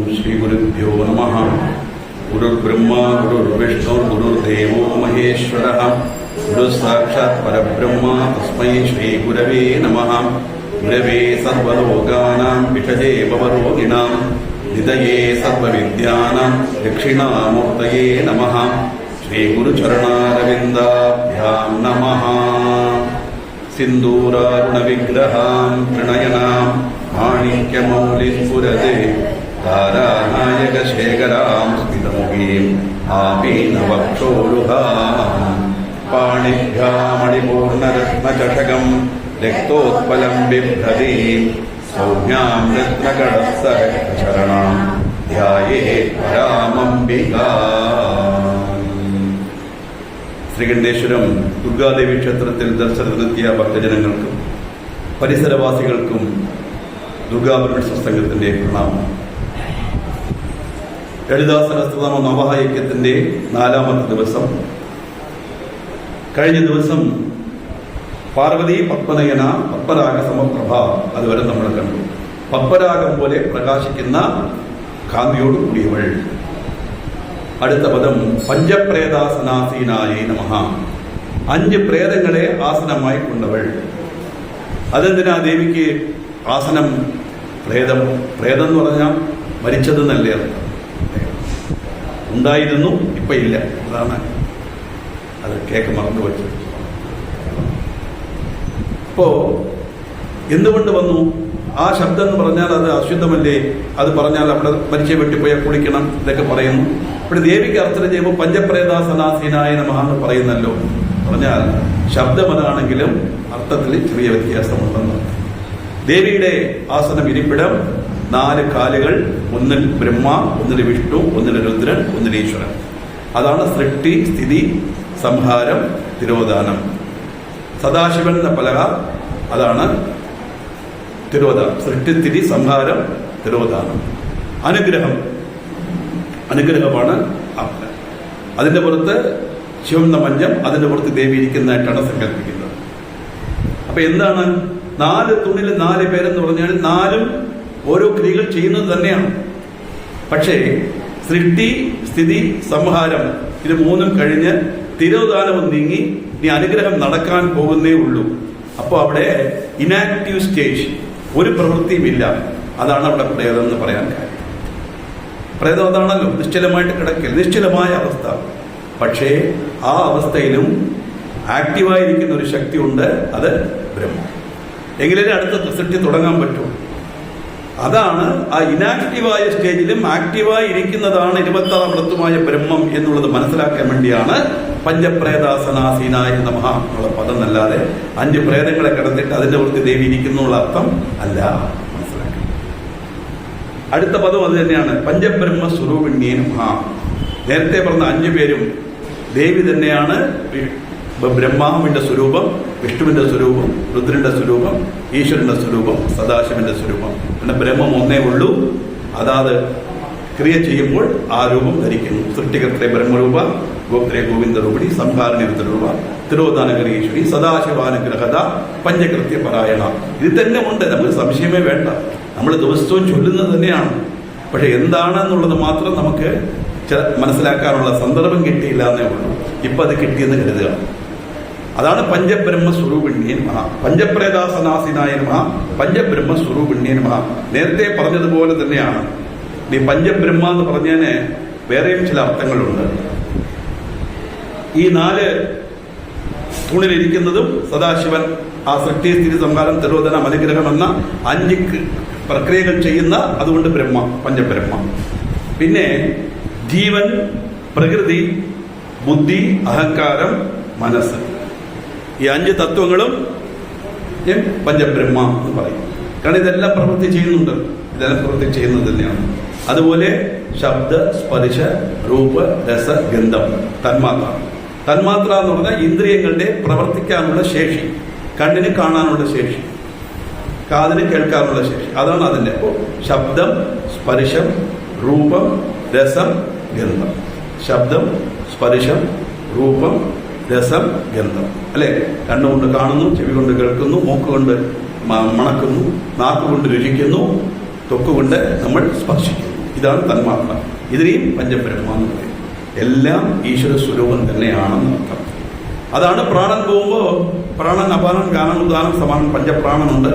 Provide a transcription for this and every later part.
श्रीगुरुभ्यो नमः। गुरुर्ब्रह्मा गुरुर्विष्णु गुरुर्देवो महेश्वरः। गुरुसाक्षात् परब्रह्म तस्मै श्रीगुरवे नमः। गुरवे सर्वलोकानां विषये भवरोगिणां निधये सर्वविद्यानां दक्षिणामूर्तये नमः। श्रीगुरुचरणारविन्दाभ्यां नमः। सिन्दूरारुणविग्रहां त्रिनयनां माणिक्यमौलिस्फुरते तारानायकशेखरां स्मितमुखीं आपीनवक्षोरुहां पाणिभ्यामणिपूर्णरत्नचषकं रक्तोत्पलं बिभ्रतीं सौम्यां रत्नगणसहस्रचरणां ध्यायेत् परामम्बिकाम्. ശ്രീകണ്ഠേശ്വരം ദുർഗാദേവി ക്ഷേത്രത്തിൽ ദർശനത്തിനെത്തിയ ഭക്തജനങ്ങൾക്കും പരിസരവാസികൾക്കും ദുർഗാപരമേശ്വര സത്സംഗത്തിന്റെ പ്രണാമം. ലളിതാ സഹസ്രനാമ നവഹായക്യത്തിന്റെ 4ാമത്തെ ദിവസം. കഴിഞ്ഞ ദിവസം പാർവതി പത്മനയന പത്മരാഗ സമപ്രഭ അതുവരെ നമ്മൾ കണ്ടു. പത്മരാഗം പോലെ പ്രകാശിക്കുന്ന കാന്തിയോട് കൂടിയവൾ. അടുത്ത പദം പഞ്ചപ്രേതാസനാസീനായേ നമഃ. 5 പ്രേതങ്ങളെ ആസനമായി കൊണ്ടവൾ. അതെന്തിനാ ദേവിക്ക് ആസനം? പ്രേതം എന്ന് പറഞ്ഞാൽ മരിച്ചതെന്നല്ലേ അർത്ഥം. ഉണ്ടായിരുന്നു, ഇപ്പൊ ഇല്ല. അതാണ് അത് കേക്ക് മറന്നു വെച്ചത്. അപ്പോ എന്തുകൊണ്ട് വന്നു? ആ ശബ്ദം എന്ന് പറഞ്ഞാൽ അത് അശുദ്ധമല്ലേ? അത് പറഞ്ഞാൽ അവിടെ മരിച്ച വെട്ടിപ്പോയാൽ കുളിക്കണം, ഇതൊക്കെ പറയുന്നു. ഇവിടെ ദേവിക്ക് അർത്ഥം ചെയ്യുമ്പോൾ പഞ്ചപ്രേതാസനാസീനായ നമഃ എന്ന് പറയുന്നല്ലോ. പറഞ്ഞാൽ ശബ്ദം അതാണെങ്കിലും അർത്ഥത്തിൽ ചെറിയ വ്യത്യാസമുണ്ടെന്ന്. ദേവിയുടെ ആസനം ഇരിപ്പിടം 4 കാലുകൾ, ഒന്നിൽ ബ്രഹ്മ, ഒന്നിൽ വിഷ്ണു, ഒന്നിൽ രുദ്രൻ, ഒന്നിൽ ഈശ്വരൻ. അതാണ് സൃഷ്ടി, സ്ഥിതി, സംഹാരം, തിരോധാനം. സദാശിവൻ എന്ന പലക അതാണ് തിരോധാനം. സൃഷ്ടിസ്ഥിതി സംഹാരം തിരോധാനം. അനുഗ്രഹമാണ് ആജ്ഞ. അതിന്റെ പുറത്ത് ശിവന്ന മഞ്ചം, അതിന്റെ പുറത്ത് ദേവി ഇരിക്കുന്നതായിട്ടാണ് സങ്കല്പിക്കുന്നത്. അപ്പൊ എന്താണ് 4 തൂണിൽ 4 പേരെന്ന് പറഞ്ഞാൽ 4ഉം ഓരോ ക്രിയകൾ ചെയ്യുന്നത് തന്നെയാണ്. പക്ഷേ സൃഷ്ടി, സ്ഥിതി, സംഹാരം ഇത് 3ഉം കഴിഞ്ഞ് തിരോധാനവും നീങ്ങി ഇനി അനുഗ്രഹം നടക്കാൻ പോകുന്നേ ഉള്ളൂ. അപ്പോൾ അവിടെ ഇനാക്റ്റീവ് സ്റ്റേജ്, ഒരു പ്രവൃത്തിയുമില്ല. അതാണ് അവിടെ പ്രേതം എന്ന് പറയാൻ കാര്യം. പ്രേതം അതാണല്ലോ, നിശ്ചലമായിട്ട് കിടക്കൽ, നിശ്ചലമായ അവസ്ഥ. പക്ഷേ ആ അവസ്ഥയിലും ആക്റ്റീവായിരിക്കുന്ന ഒരു ശക്തി ഉണ്ട്, അത് ബ്രഹ്മം. എങ്കിലേ അടുത്ത സൃഷ്ടി തുടങ്ങാൻ പറ്റൂ. അതാണ് ആ ഇനാക്റ്റീവായ സ്റ്റേജിലും ആക്റ്റീവായി ഇരിക്കുന്നതാണ് 26ാം തത്വമായ ബ്രഹ്മം എന്നുള്ളത് മനസ്സിലാക്കാൻ വേണ്ടിയാണ് പഞ്ചപ്രേതാസനാസീനായ നമഃ എന്നുള്ള പദം. അല്ലാതെ 5 പ്രേതങ്ങളെ കിടന്നിട്ട് അതിന്റെ പുറത്ത് ദേവി ഇരിക്കുന്നുള്ള അർത്ഥം അല്ല മനസ്സിലാക്കുക. അടുത്ത പദം അത് തന്നെയാണ്, പഞ്ചബ്രഹ്മ സ്വരൂപിണ്യേ നമഃ. നേരത്തെ പറഞ്ഞ 5 പേരും ദേവി തന്നെയാണ്. ബ്രഹ്മാവിന്റെ സ്വരൂപം, വിഷ്ണുവിന്റെ സ്വരൂപം, രുദ്രന്റെ സ്വരൂപം, ഈശ്വരന്റെ സ്വരൂപം, സദാശിവന്റെ സ്വരൂപം. പിന്നെ ബ്രഹ്മം ഒന്നേ ഉള്ളൂ. അതാത് ക്രിയ ചെയ്യുമ്പോൾ ആ രൂപം ധരിക്കുന്നു. സൃഷ്ടികർത്തെ ബ്രഹ്മരൂപ, ഗോത്രേ ഗോവിന്ദരൂപിണി, സംഹാരണ രുദ്രരൂപ, തിരോധാനകരി ഈശ്വരി, സദാശിവാനുഗ്രഹത, പഞ്ചകൃത്യ പരായണ. ഇത് തന്നെ ഉണ്ട്, നമുക്ക് സംശയമേ വേണ്ട. നമ്മൾ ദിവസവും ചൊല്ലുന്നത് തന്നെയാണ്. പക്ഷെ എന്താണെന്നുള്ളത് മാത്രം നമുക്ക് മനസ്സിലാക്കാനുള്ള സന്ദർഭം കിട്ടിയില്ല എന്നേ ഉള്ളൂ. ഇപ്പൊ അത് കിട്ടിയെന്ന് കരുതുക. അതാണ് പഞ്ചബ്രഹ്മ സ്വരൂപിണ്യേ നമഃ, പഞ്ചപ്രേതാസനാസീനായ നമഃ, പഞ്ചബ്രഹ്മ സ്വരൂപിണ്യേ നമഃ. നേരത്തെ പറഞ്ഞതുപോലെ തന്നെയാണ്. ഈ പഞ്ചബ്രഹ്മ എന്ന് പറഞ്ഞതിന് വേറെയും ചില അർത്ഥങ്ങളുണ്ട്. ഈ 4 തൂണിലിരിക്കുന്നതും സദാശിവൻ, ആ സൃഷ്ടി, സ്ഥിതി, സംഹാരം, തിരോധാനം, അനുഗ്രഹം എന്ന 5 പ്രക്രിയകൾ ചെയ്യുന്ന, അതുകൊണ്ട് ബ്രഹ്മ, പഞ്ചബ്രഹ്മ. പിന്നെ ജീവൻ, പ്രകൃതി, ബുദ്ധി, അഹങ്കാരം, മനസ്സ്, ഈ 5 തത്വങ്ങളും പഞ്ചബ്രഹ്മ എന്ന് പറയും. കാരണം ഇതെല്ലാം പ്രവൃത്തി ചെയ്യുന്നുണ്ട്, ഇതെല്ലാം പ്രവൃത്തി ചെയ്യുന്നത് തന്നെയാണ്. അതുപോലെ ശബ്ദ, സ്പർശ, രൂപ, രസ, ഗന്ധം, തന്മാത്ര. തന്മാത്ര എന്ന് പറഞ്ഞാൽ ഇന്ദ്രിയങ്ങളുടെ പ്രവർത്തിക്കാനുള്ള ശേഷി. കണ്ണിന് കാണാനുള്ള ശേഷി, കാതിന് കേൾക്കാനുള്ള ശേഷി, അതാണ് അതിൻ്റെ. ശബ്ദം, സ്പർശം, രൂപം, രസം, ഗന്ധം. ശബ്ദം, സ്പർശം, രൂപം, രസം, ഗന്ധം. അല്ലെ? കണ്ണുകൊണ്ട് കാണുന്നു, ചെവി കൊണ്ട് കേൾക്കുന്നു, മൂക്കുകൊണ്ട് മണക്കുന്നു, നാക്കുകൊണ്ട് രുചിക്കുന്നു, തൊക്കുകൊണ്ട് നമ്മൾ സ്പർശിക്കുന്നു. ഇതാണ് തന്മാത്ര. ഇതിനെയും പഞ്ചബ്രഹ്മ എന്ന് പറയും. എല്ലാം ഈശ്വര സ്വരൂപം തന്നെയാണെന്ന് അർത്ഥം. അതാണ് പ്രാണൻ പോകുമ്പോൾ പ്രാണൻ, അപാനൻ, ഗാനം, ഉദാനം, സമാനം പഞ്ചപ്രാണനുണ്ട്.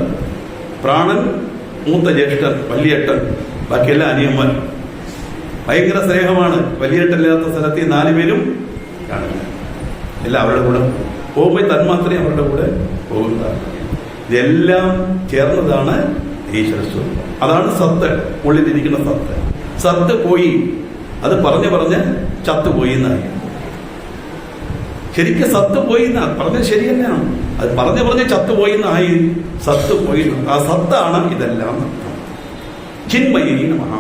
പ്രാണൻ മൂത്ത ജ്യേഷ്ഠൻ, വലിയേട്ടൻ, ബാക്കിയെല്ലാം അനിയന്മാർ. ഭയങ്കര സ്നേഹമാണ്. വലിയേട്ടല്ലാത്ത സ്ഥലത്ത് ഈ 4 പേരും കാണില്ല. എല്ലാം അവരുടെ കൂടെ പോകുമ്പോൾ തന്മാത്രയും അവരുടെ കൂടെ പോകുന്നതാണ്. ഇതെല്ലാം ചേർന്നതാണ് ഈശ്വരസ്വരൂപം. അതാണ് സത്ത്, ഉള്ളിലിരിക്കുന്ന സത്ത്. സത്ത് പോയി, അത് പറഞ്ഞ് ചത്തുപോയി എന്നായി. ശരിക്കും സത്ത് പോയി എന്നാ പറഞ്ഞത് ശരി തന്നെയാണ്. അത് പറഞ്ഞ് ചത്തുപോയി എന്നായി. സത്ത് പോയി. ആ സത്താണ് ഇതെല്ലാം. ചിന്മയി നമഃ.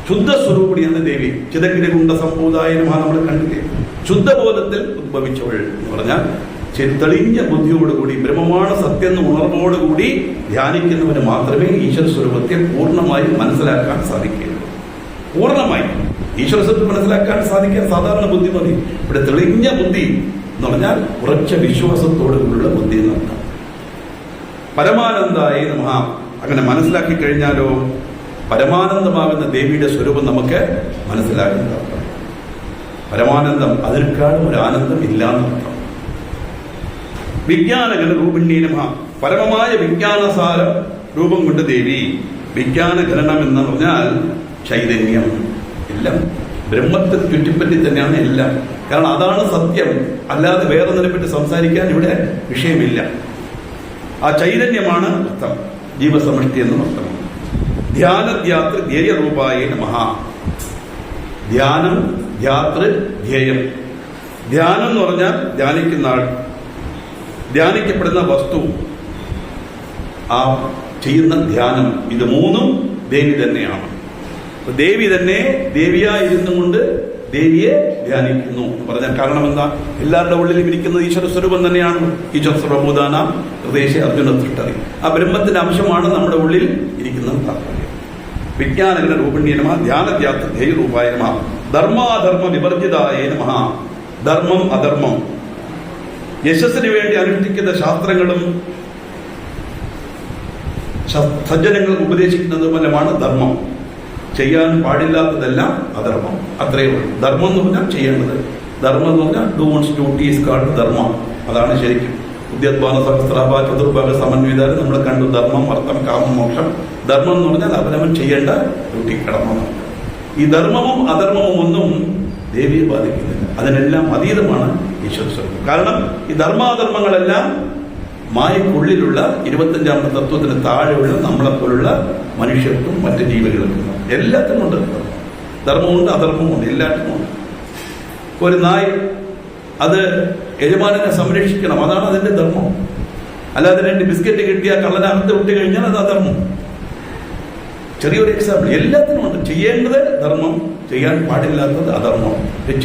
ശുദ്ധസ്വരൂപിണിയാണ് ദേവി. ചിദഗ്നികുണ്ട സംഭൂതായ നമഃ. നമ്മൾ കണ്ടില്ലേ? ശുദ്ധബോധത്തിൽ ഉദ്ഭവിച്ചവൾ എന്ന് പറഞ്ഞാൽ തെളിഞ്ഞ ബുദ്ധിയോടുകൂടി ബ്രഹ്മമാണ് സത്യം എന്ന ഉണർവോടുകൂടി ധ്യാനിക്കുന്നവന് മാത്രമേ ഈശ്വര സ്വരൂപത്തെ പൂർണ്ണമായി മനസ്സിലാക്കാൻ സാധിക്കുകയുള്ളൂ. പൂർണ്ണമായി ഈശ്വര സ്വരൂപം മനസ്സിലാക്കാൻ സാധിക്കാൻ സാധാരണ ബുദ്ധി മതി. ഇവിടെ തെളിഞ്ഞ ബുദ്ധി എന്ന് പറഞ്ഞാൽ ഉറച്ച വിശ്വാസത്തോടുകൂടിയുള്ള ബുദ്ധി എന്നർത്ഥം. പരമാനന്ദായ നമഃ. അങ്ങനെ മനസ്സിലാക്കി കഴിഞ്ഞാലോ പരമാനന്ദമാകുന്ന ദേവിയുടെ സ്വരൂപം നമുക്ക് മനസ്സിലാക്കുന്നതാണ്. പരമാനന്ദം, അതിനേക്കാളും ഒരു ആനന്ദം ഇല്ലാന്നർത്ഥം. വിജ്ഞാനഘന രൂപിണ്യേ നമഃ. പരമമായ വിജ്ഞാനസാര രൂപം കൊണ്ട് ദേവി. വിജ്ഞാനഘനം എന്ന് പറഞ്ഞാൽ ചൈതന്യം. എല്ലാം ബ്രഹ്മത്തെ ചുറ്റിപ്പറ്റി തന്നെയാണ് എല്ലാം. കാരണം അതാണ് സത്യം. അല്ലാതെ വേറൊന്നിനെ പറ്റി സംസാരിക്കാൻ ഇവിടെ വിഷയമില്ല. ആ ചൈതന്യമാണ് അർത്ഥം. ജീവസമഷ്ടി എന്നും അർത്ഥം. ധ്യാനധ്യാതൃ ധ്യേയരൂപായ നമഃ. ധ്യാനം, ധ്യാതൃ, ധ്യേയം. ധ്യാനം എന്ന് പറഞ്ഞാൽ ധ്യാനിക്കുന്ന ആൾ, ധ്യാനിക്കപ്പെടുന്ന വസ്തു, ആ ചെയ്യുന്ന ധ്യാനം, ഇത് മൂന്നും ദേവി തന്നെയാണ്. ദേവി തന്നെ ദേവിയായിരുന്നു കൊണ്ട് ദേവിയെ ധ്യാനിക്കുന്നു പറഞ്ഞാൽ കാരണം എന്താ? എല്ലാവരുടെ ഉള്ളിലും ഇരിക്കുന്നത് ഈശ്വര സ്വരൂപം തന്നെയാണ്. ഈശ്വര സർവഭൂതാന ഹൃദയശ അർജുന തൃഷ്ടറി. ആ ബ്രഹ്മത്തിന്റെ അംശമാണ് നമ്മുടെ ഉള്ളിൽ ഇരിക്കുന്നത് താല്പര്യം. വിജ്ഞാനഘന രൂപിണ്യേ നമഃ. ധ്യാനധ്യാതൃ ധ്യേയരൂപായ നമഃ. ധർമാധർമ്മ വിവർജിതായ നമഃ. ധർമ്മം, അധർമ്മം, യശസ്സിന് വേണ്ടി അനുഷ്ഠിക്കുന്ന ശാസ്ത്രങ്ങളും സജ്ജനങ്ങൾ ഉപദേശിക്കുന്നത് പോലെയാണ് ധർമ്മം. ചെയ്യാൻ പാടില്ലാത്തതെല്ലാം അധർമ്മം. അത്രയേ ഉള്ളൂ. ധർമ്മം എന്ന് പറഞ്ഞാൽ ചെയ്യേണ്ടത്. ധർമ്മം എന്ന് പറഞ്ഞാൽ ഡൂൺസ് ഡ്യൂട്ടീസ് കാൾഡ് ധർമ്മം. അതാണ് ശരിക്കും. ഉദ്യത്വാന സഹസ്രാഭ ചതുർഭാഗ സമന്വിതാരം നമ്മൾ കണ്ടു. ധർമ്മം, അർത്ഥം, കാമം, മോക്ഷം. ധർമ്മം എന്ന് പറഞ്ഞാൽ അവനവൻ ചെയ്യേണ്ട ഡ്യൂട്ടി, കടമ. ഈ ധർമ്മവും അധർമ്മവും ഒന്നും ദേവിയെ ബാധിക്കുന്നില്ല. അതിനെല്ലാം അതീതമാണ് ഈശ്വര സ്വരൂപം. കാരണം ഈ ധർമാധർമ്മങ്ങളെല്ലാം മായക്കുള്ളിലുള്ള 25ാമത്തെ തത്വത്തിന് താഴെയുള്ള നമ്മളെപ്പോലുള്ള മനുഷ്യർക്കും മറ്റ് ജീവികൾക്കും എല്ലാത്തിനും ഉണ്ട് ധർമ്മമുണ്ട്, അധർമ്മമുണ്ട്, എല്ലാത്തിനും ഉണ്ട്. ഒരു നായ് അത് യജമാനെ സംരക്ഷിക്കണം, അതാണ് അതിന്റെ ധർമ്മം. അല്ലാതെ 2 ബിസ്ക്കറ്റ് കിട്ടിയ കള്ളനകത്ത് വിട്ട് കഴിഞ്ഞാൽ അത് അധർമ്മം. ചെറിയൊരു എക്സാമ്പിൾ. എല്ലാത്തിനും ഉണ്ട്. ചെയ്യേണ്ടത് ധർമ്മം, ചെയ്യാൻ പാടില്ലാത്തത് അധർമ്മം.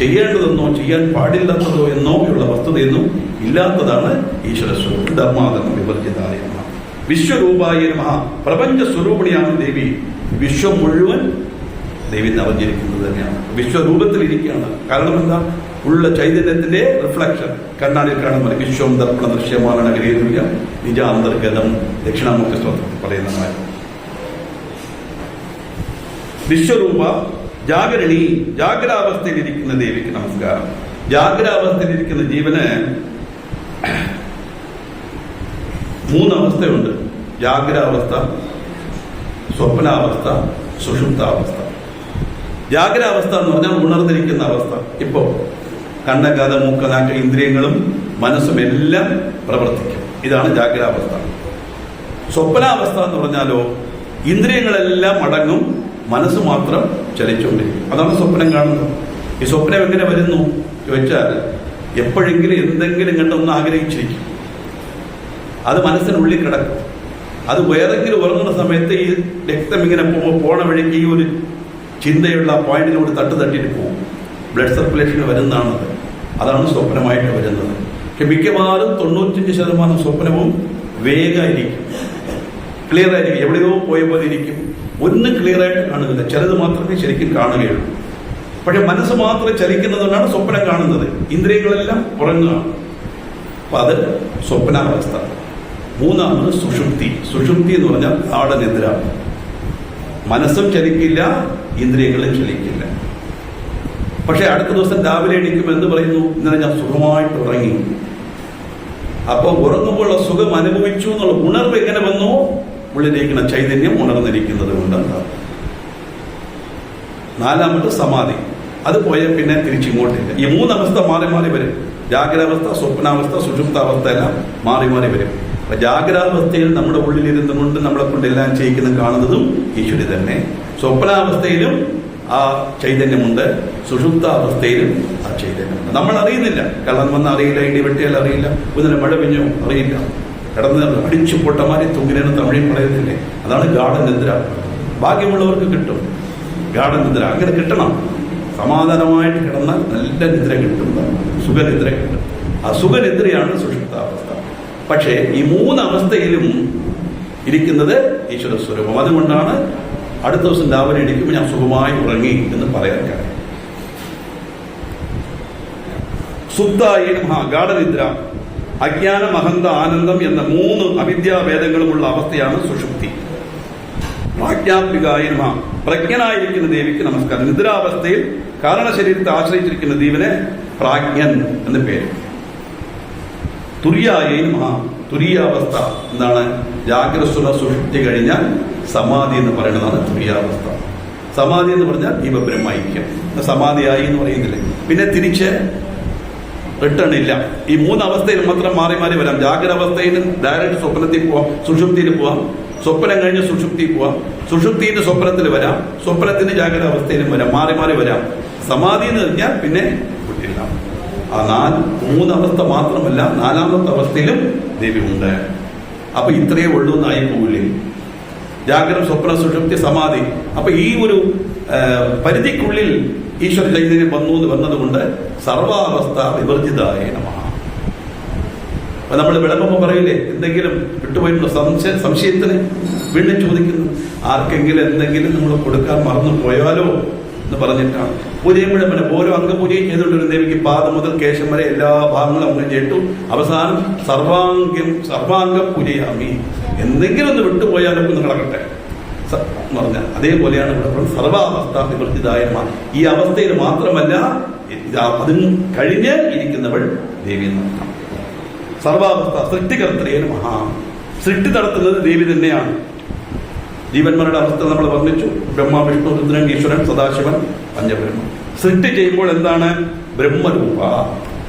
ചെയ്യേണ്ടതെന്നോ ചെയ്യാൻ പാടില്ലാത്തതോ എന്നോ ഉള്ള വസ്തുതയെന്നോ ഇല്ലാത്തതാണ് ഈശ്വര സ്വരൂപം. ധർമാധർമ്മ വിവർജിതായ നമഃ. വിശ്വരൂപായ നമഃ. പ്രപഞ്ച സ്വരൂപിണിയാണ് ദേവി. വിശ്വം മുഴുവൻ ദേവി അവതരിക്കുന്നത് തന്നെയാണ്. വിശ്വരൂപത്തിലിരിക്കുകയാണ്. കാരണം എന്താ? ഉള്ള ചൈതന്യത്തിന്റെ റിഫ്ലക്ഷൻ. കണ്ണാടിൽ കാണുമ്പോൾ വിശ്വം ദർപ്പണ ദൃശ്യമാണ് നഗരീതുല്യ നിജാന്തർഗതം ദക്ഷിണാമുഖ്യ സ്തോത്രത്തിൽ പറയുന്നതാണ്. വിശ്വരൂപ ജാഗരണി. ജാഗ്രാവസ്ഥയിലിരിക്കുന്ന ദേവിക്ക് നമസ്കാരം. ജാഗ്രാവസ്ഥയിലിരിക്കുന്ന ജീവന് 3 അവസ്ഥയുണ്ട്. ജാഗ്രാവസ്ഥ, സ്വപ്നാവസ്ഥ, സുഷുപ്താവസ്ഥ. ജാഗ്രാവസ്ഥ എന്ന് പറഞ്ഞാൽ ഉണർന്നിരിക്കുന്ന അവസ്ഥ. ഇപ്പോ കണ്ണകാത മൂക്ക നാക്ക ഇന്ദ്രിയങ്ങളും മനസ്സും എല്ലാം പ്രവർത്തിക്കും. ഇതാണ് ജാഗ്രാവസ്ഥ. സ്വപ്നാവസ്ഥ എന്ന് പറഞ്ഞാലോ ഇന്ദ്രിയങ്ങളെല്ലാം അടങ്ങും, മനസ്സ് മാത്രം ചലിച്ചുകൊണ്ടിരിക്കും. അതാണ് സ്വപ്നം കാണുന്നത്. ഈ സ്വപ്നം എങ്ങനെ വരുന്നു ചോദിച്ചാൽ എപ്പോഴെങ്കിലും എന്തെങ്കിലും കണ്ടൊന്ന് ആഗ്രഹിച്ചിരിക്കും. അത് മനസ്സിനുള്ളിൽ കിടക്കും. അത് വേറെങ്കിലും ഉറങ്ങുന്ന സമയത്ത് ഈ രക്തം ഇങ്ങനെ പോണ വഴിക്ക് ഈ ഒരു ചിന്തയുള്ള പോയിന്റിലൂടെ തട്ടിയിട്ട് പോകും. ബ്ലഡ് സർക്കുലേഷൻ വരുന്നതാണത്. അതാണ് സ്വപ്നമായിട്ട് വരുന്നത്. പക്ഷെ മിക്കവാറും 95% സ്വപ്നവും വേഗമായിരിക്കും, ക്ലിയർ ആയിരിക്കും. എവിടെയോ പോയ പോലെ ഇരിക്കും. ഒന്നും ക്ലിയർ ആയിട്ട് കാണുന്നില്ല. ചിലത് മാത്രമേ ശരിക്കും കാണുകയുള്ളൂ. പക്ഷെ മനസ്സ് മാത്രം ചലിക്കുന്നതുകൊണ്ടാണ് സ്വപ്നം കാണുന്നത്. ഇന്ദ്രിയങ്ങളെല്ലാം ഉറങ്ങുക. അപ്പൊ അത് സ്വപ്നാവസ്ഥ. 3ാമത് സുഷുപ്തി. സുഷുപ്തി എന്ന് പറഞ്ഞാൽ ഗാഢനിദ്ര. മനസ്സും ചലിക്കില്ല, ഇന്ദ്രിയങ്ങളും ചലിക്കില്ല. പക്ഷെ അടുത്ത ദിവസം രാവിലെ എണീക്കും എന്ന് പറയുന്നു, ഇന്നലെ ഞാൻ സുഖമായിട്ട് ഉറങ്ങി. അപ്പൊ ഉറങ്ങുമ്പോഴുള്ള സുഖം അനുഭവിച്ചു എന്നുള്ള ഉണർവ് എങ്ങനെ വന്നു? ഉള്ളിലിരിക്കുന്ന ചൈതന്യം ഉണർന്നിരിക്കുന്നത് കൊണ്ടാണ്. നാലാമത്തെ സമാധി. അത് പോയാൽ പിന്നെ തിരിച്ചിങ്ങോട്ടില്ല. ഈ മൂന്നവസ്ഥ മാറി മാറി വരും. ജാഗ്രാവസ്ഥ, സ്വപ്നാവസ്ഥ, സുഷുപ്താവസ്ഥ എല്ലാം മാറി മാറി വരും. അപ്പൊ ജാഗ്രാവസ്ഥയിൽ നമ്മുടെ ഉള്ളിലിരുന്നു കൊണ്ട് നമ്മളെ കൊണ്ട് എല്ലാം ചെയ്യിക്കുന്നതും കാണുന്നതും ഈശ്വരി തന്നെ. സ്വപ്നാവസ്ഥയിലും ആ ചൈതന്യമുണ്ട്, സുഷുപ്താവസ്ഥയിലും ആ ചൈതന്യമുണ്ട്. നമ്മൾ അറിയുന്നില്ല. കള്ളൻ വന്ന് അറിയില്ല, ഇടിവെട്ടിയാൽ അറിയില്ല, ഇന്നലെ മഴ പെഞ്ഞോ അറിയില്ല, കിടന്ന് അടിച്ചു പൊട്ടമാരി തൂങ്ങിനെന്ന് തമിഴിൽ പറയുന്നില്ലേ, അതാണ് ഗാഠനിദ്ര. ഭാഗ്യമുള്ളവർക്ക് കിട്ടും ഗാഠനിദ്ര. അങ്ങനെ കിട്ടണം. സമാധാനമായിട്ട് കിടന്നാൽ നല്ല നിദ്ര കിട്ടും, സുഖനിദ്ര കിട്ടും. ആ സുഖനിദ്രയാണ് സുഷുപ്താവസ്ഥ. പക്ഷേ ഈ മൂന്നവസ്ഥയിലും ഇരിക്കുന്നത് ഈശ്വര സ്വരൂപം. അതുകൊണ്ടാണ് അടുത്ത ദിവസം രാവിലെ ഇരിക്കുമ്പോൾ ഞാൻ സുഖമായി ഉറങ്ങി എന്ന് പറയാൻ കാര്യം. സുപ്തായ ഗാഠനിദ്ര, അജ്ഞാനം, അഹന്ത, ആനന്ദം എന്ന മൂന്ന് അവിദ്യാഭേദങ്ങളുമുള്ള അവസ്ഥയാണ് സുഷുപ്തി. പ്രാജ്ഞാത്മികായ നമഃ, പ്രജ്ഞനായിരിക്കുന്ന ദേവിക്ക് നമസ്കാരം. നിദ്രാവസ്ഥയിൽ കാരണശരീരത്തെ ആശ്രയിച്ചിരിക്കുന്ന ദേവനെ പ്രാജ്ഞൻ എന്ന് പേര്. തുര്യായ നമഃ, തുര്യാവസ്ഥ എന്താണ്? ജാഗ്രസ്വര സുഷുപ്തി കഴിഞ്ഞാൽ സമാധി എന്ന് പറയുന്നതാണ് തുര്യാവസ്ഥ. സമാധി എന്ന് പറഞ്ഞാൽ ഇവ ബ്രഹ്മൈക്യം. സമാധിയായി എന്ന് പറയുന്നില്ലേ, പിന്നെ തിരിച്ച് റിട്ടേൺ ഇല്ല. ഈ മൂന്നവസ്ഥയിൽ മാത്രം മാറി മാറി വരാം. ജാഗ്രവസ്ഥയിൽ ഡയറക്റ്റ് സ്വപ്നത്തിൽ പോവാം, സുഷുപ്തിയിൽ പോവാം, സ്വപ്നം കഴിഞ്ഞ് സുഷുപ്തി പോവാം, സുഷുപ്തിന്റെ സ്വപ്നത്തിൽ വരാം, സ്വപ്നത്തിന് ജാഗ്രതാവസ്ഥയിലും വരാം, മാറി മാറി വരാം. സമാധി എന്ന് പറഞ്ഞാൽ പിന്നെ വിട്ടില്ല. ആ മൂന്നവസ്ഥ മാത്രമല്ല, നാലാമത്തെ അവസ്ഥയിലും ദേവി ഉണ്ട്. അപ്പൊ ഇത്രയേ ഉള്ളൂ എന്നായി പോകില്ലേ? ജാഗ്രത, സ്വപ്ന, സുഷുപ്തി, സമാധി. അപ്പൊ ഈ ഒരു പരിധിക്കുള്ളിൽ ഈശ്വര ചൈതന്യം വന്നതുകൊണ്ട് സർവാവസ്ഥ വിവർജിതായ നമഃ. അപ്പൊ നമ്മൾ വിളമ്പുമ്പോൾ പറയില്ലേ, എന്തെങ്കിലും വിട്ടുപോയിരുന്ന സംശയത്തിന് വീണ്ടും ചോദിക്കുന്നു. ആർക്കെങ്കിലും എന്തെങ്കിലും നമ്മൾ കൊടുക്കാൻ മറന്നു പോയാലോ എന്ന് പറഞ്ഞിട്ടാണ്. പൂജയും പിന്നെ ഓരോ അംഗപൂജയും ചെയ്തുകൊണ്ടിരുന്ന ദേവിക്ക് പാദം മുതൽ കേശം വരെ എല്ലാ ഭാഗങ്ങളും അങ്ങനെ ചെയ്തു. അവസാനം സർവാംഗ പൂജയാമി. എന്തെങ്കിലും ഒന്ന് വിട്ടുപോയാലും ഒന്ന് കിടക്കട്ടെ എന്ന് പറഞ്ഞാൽ അതേപോലെയാണ് ഇവിടെ സർവാവസ്ഥ വിവർജിതായ. ഈ അവസ്ഥയിൽ മാത്രമല്ല, അതും കഴിഞ്ഞ് ഇരിക്കുന്നവൾ ദേവി എന്നർത്ഥം. സർവാവസ്ഥ സൃഷ്ടികർത്തരേ നമഃ. സൃഷ്ടി നടത്തുന്നത് ദേവി തന്നെയാണ്. ജീവന്മാരുടെ അവസ്ഥ നമ്മൾ വർണ്ണിച്ചു. ബ്രഹ്മ, വിഷ്ണു, രുദ്രൻ, ഈശ്വരൻ, സദാശിവൻ, പഞ്ചബ്രഹ്മം. സൃഷ്ടി ചെയ്യുമ്പോൾ എന്താണ്? ബ്രഹ്മരൂപ,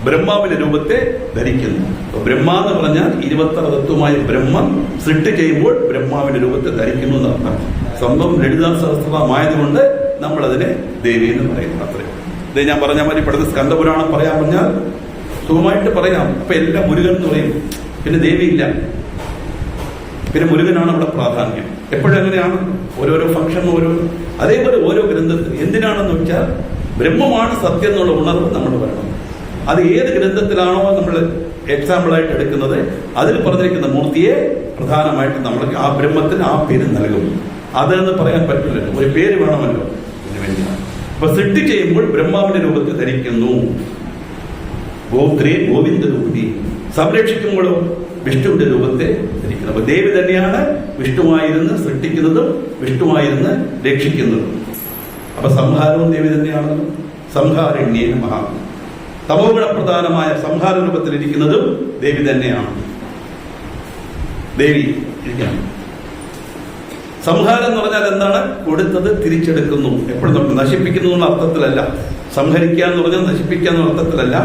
ബ്രഹ്മാവിന്റെ രൂപത്തെ ധരിക്കുന്നു. ബ്രഹ്മ എന്ന് പറഞ്ഞാൽ 26 തത്വമായ ബ്രഹ്മം സൃഷ്ടി ചെയ്യുമ്പോൾ ബ്രഹ്മാവിന്റെ രൂപത്തെ ധരിക്കുന്നു എന്നർത്ഥം. സംഭവം ലളിതാ സഹസ്രമായതുകൊണ്ട് നമ്മൾ അതിനെ ദേവി എന്ന് പറയുന്നു. അത്രയും ഇത് ഞാൻ പറഞ്ഞ മാതിരി ഇപ്പോഴത്തെ സ്കന്ദപുരാണം പറയാൻ പറഞ്ഞാൽ സുഖമായിട്ട് പറയാം. അപ്പൊ എല്ലാം മുരുകൻ എന്ന് പറയും, പിന്നെ ദേവി ഇല്ല, പിന്നെ മുരുകനാണ് അവിടെ പ്രാധാന്യം. എപ്പോഴും അങ്ങനെയാണ്. ഓരോരോ ഫംഗ്ഷൻ അതേപോലെ ഓരോ ഗ്രന്ഥത്തിൽ എന്തിനാണെന്ന് വെച്ചാൽ ബ്രഹ്മമാണ് സത്യം എന്നുള്ള ഉണർവ് നമ്മൾ വരണം. അത് ഏത് ഗ്രന്ഥത്തിലാണോ നമ്മൾ എക്സാമ്പിളായിട്ട് എടുക്കുന്നത്, അതിൽ പറഞ്ഞിരിക്കുന്ന മൂർത്തിയെ പ്രധാനമായിട്ട് നമ്മൾ ആ ബ്രഹ്മത്തിന് ആ പേര് നൽകും. അതെന്ന് പറയാൻ പറ്റില്ലല്ലോ, ഒരു പേര് വേണമല്ലോ. അപ്പൊ സൃഷ്ടി ചെയ്യുമ്പോൾ ബ്രഹ്മാവിന്റെ രൂപത്തെ ധരിക്കുന്നു. ഗോത്രേ ഗോവിന്ദ രൂപി. സംരക്ഷിക്കുമ്പോഴോ വിഷ്ണുവിന്റെ രൂപത്തെ ധരിക്കുന്നു. അപ്പൊ ദേവി തന്നെയാണ് വിഷ്ണുവായിരുന്ന് സൃഷ്ടിക്കുന്നതും വിഷ്ണുവായിരുന്ന് രക്ഷിക്കുന്നതും. അപ്പൊ സംഹാരവും ദേവി തന്നെയാണ്. സംഹാരണ്യേ നമഃ. തമോഗുണപ്രധാനമായ സംഹാര രൂപത്തിലിരിക്കുന്നതും ദേവി തന്നെയാണ്. ദേവി ഇരിക്കണം. സംഹാരം എന്ന് പറഞ്ഞാൽ എന്താണ്? കൊടുത്തത് തിരിച്ചെടുക്കുന്നു. എപ്പോഴും നമുക്ക് നശിപ്പിക്കുന്നു എന്ന അർത്ഥത്തിലല്ല. സംഹരിക്കുക എന്ന് പറഞ്ഞാൽ നശിപ്പിക്കുക എന്ന അർത്ഥത്തിലല്ല,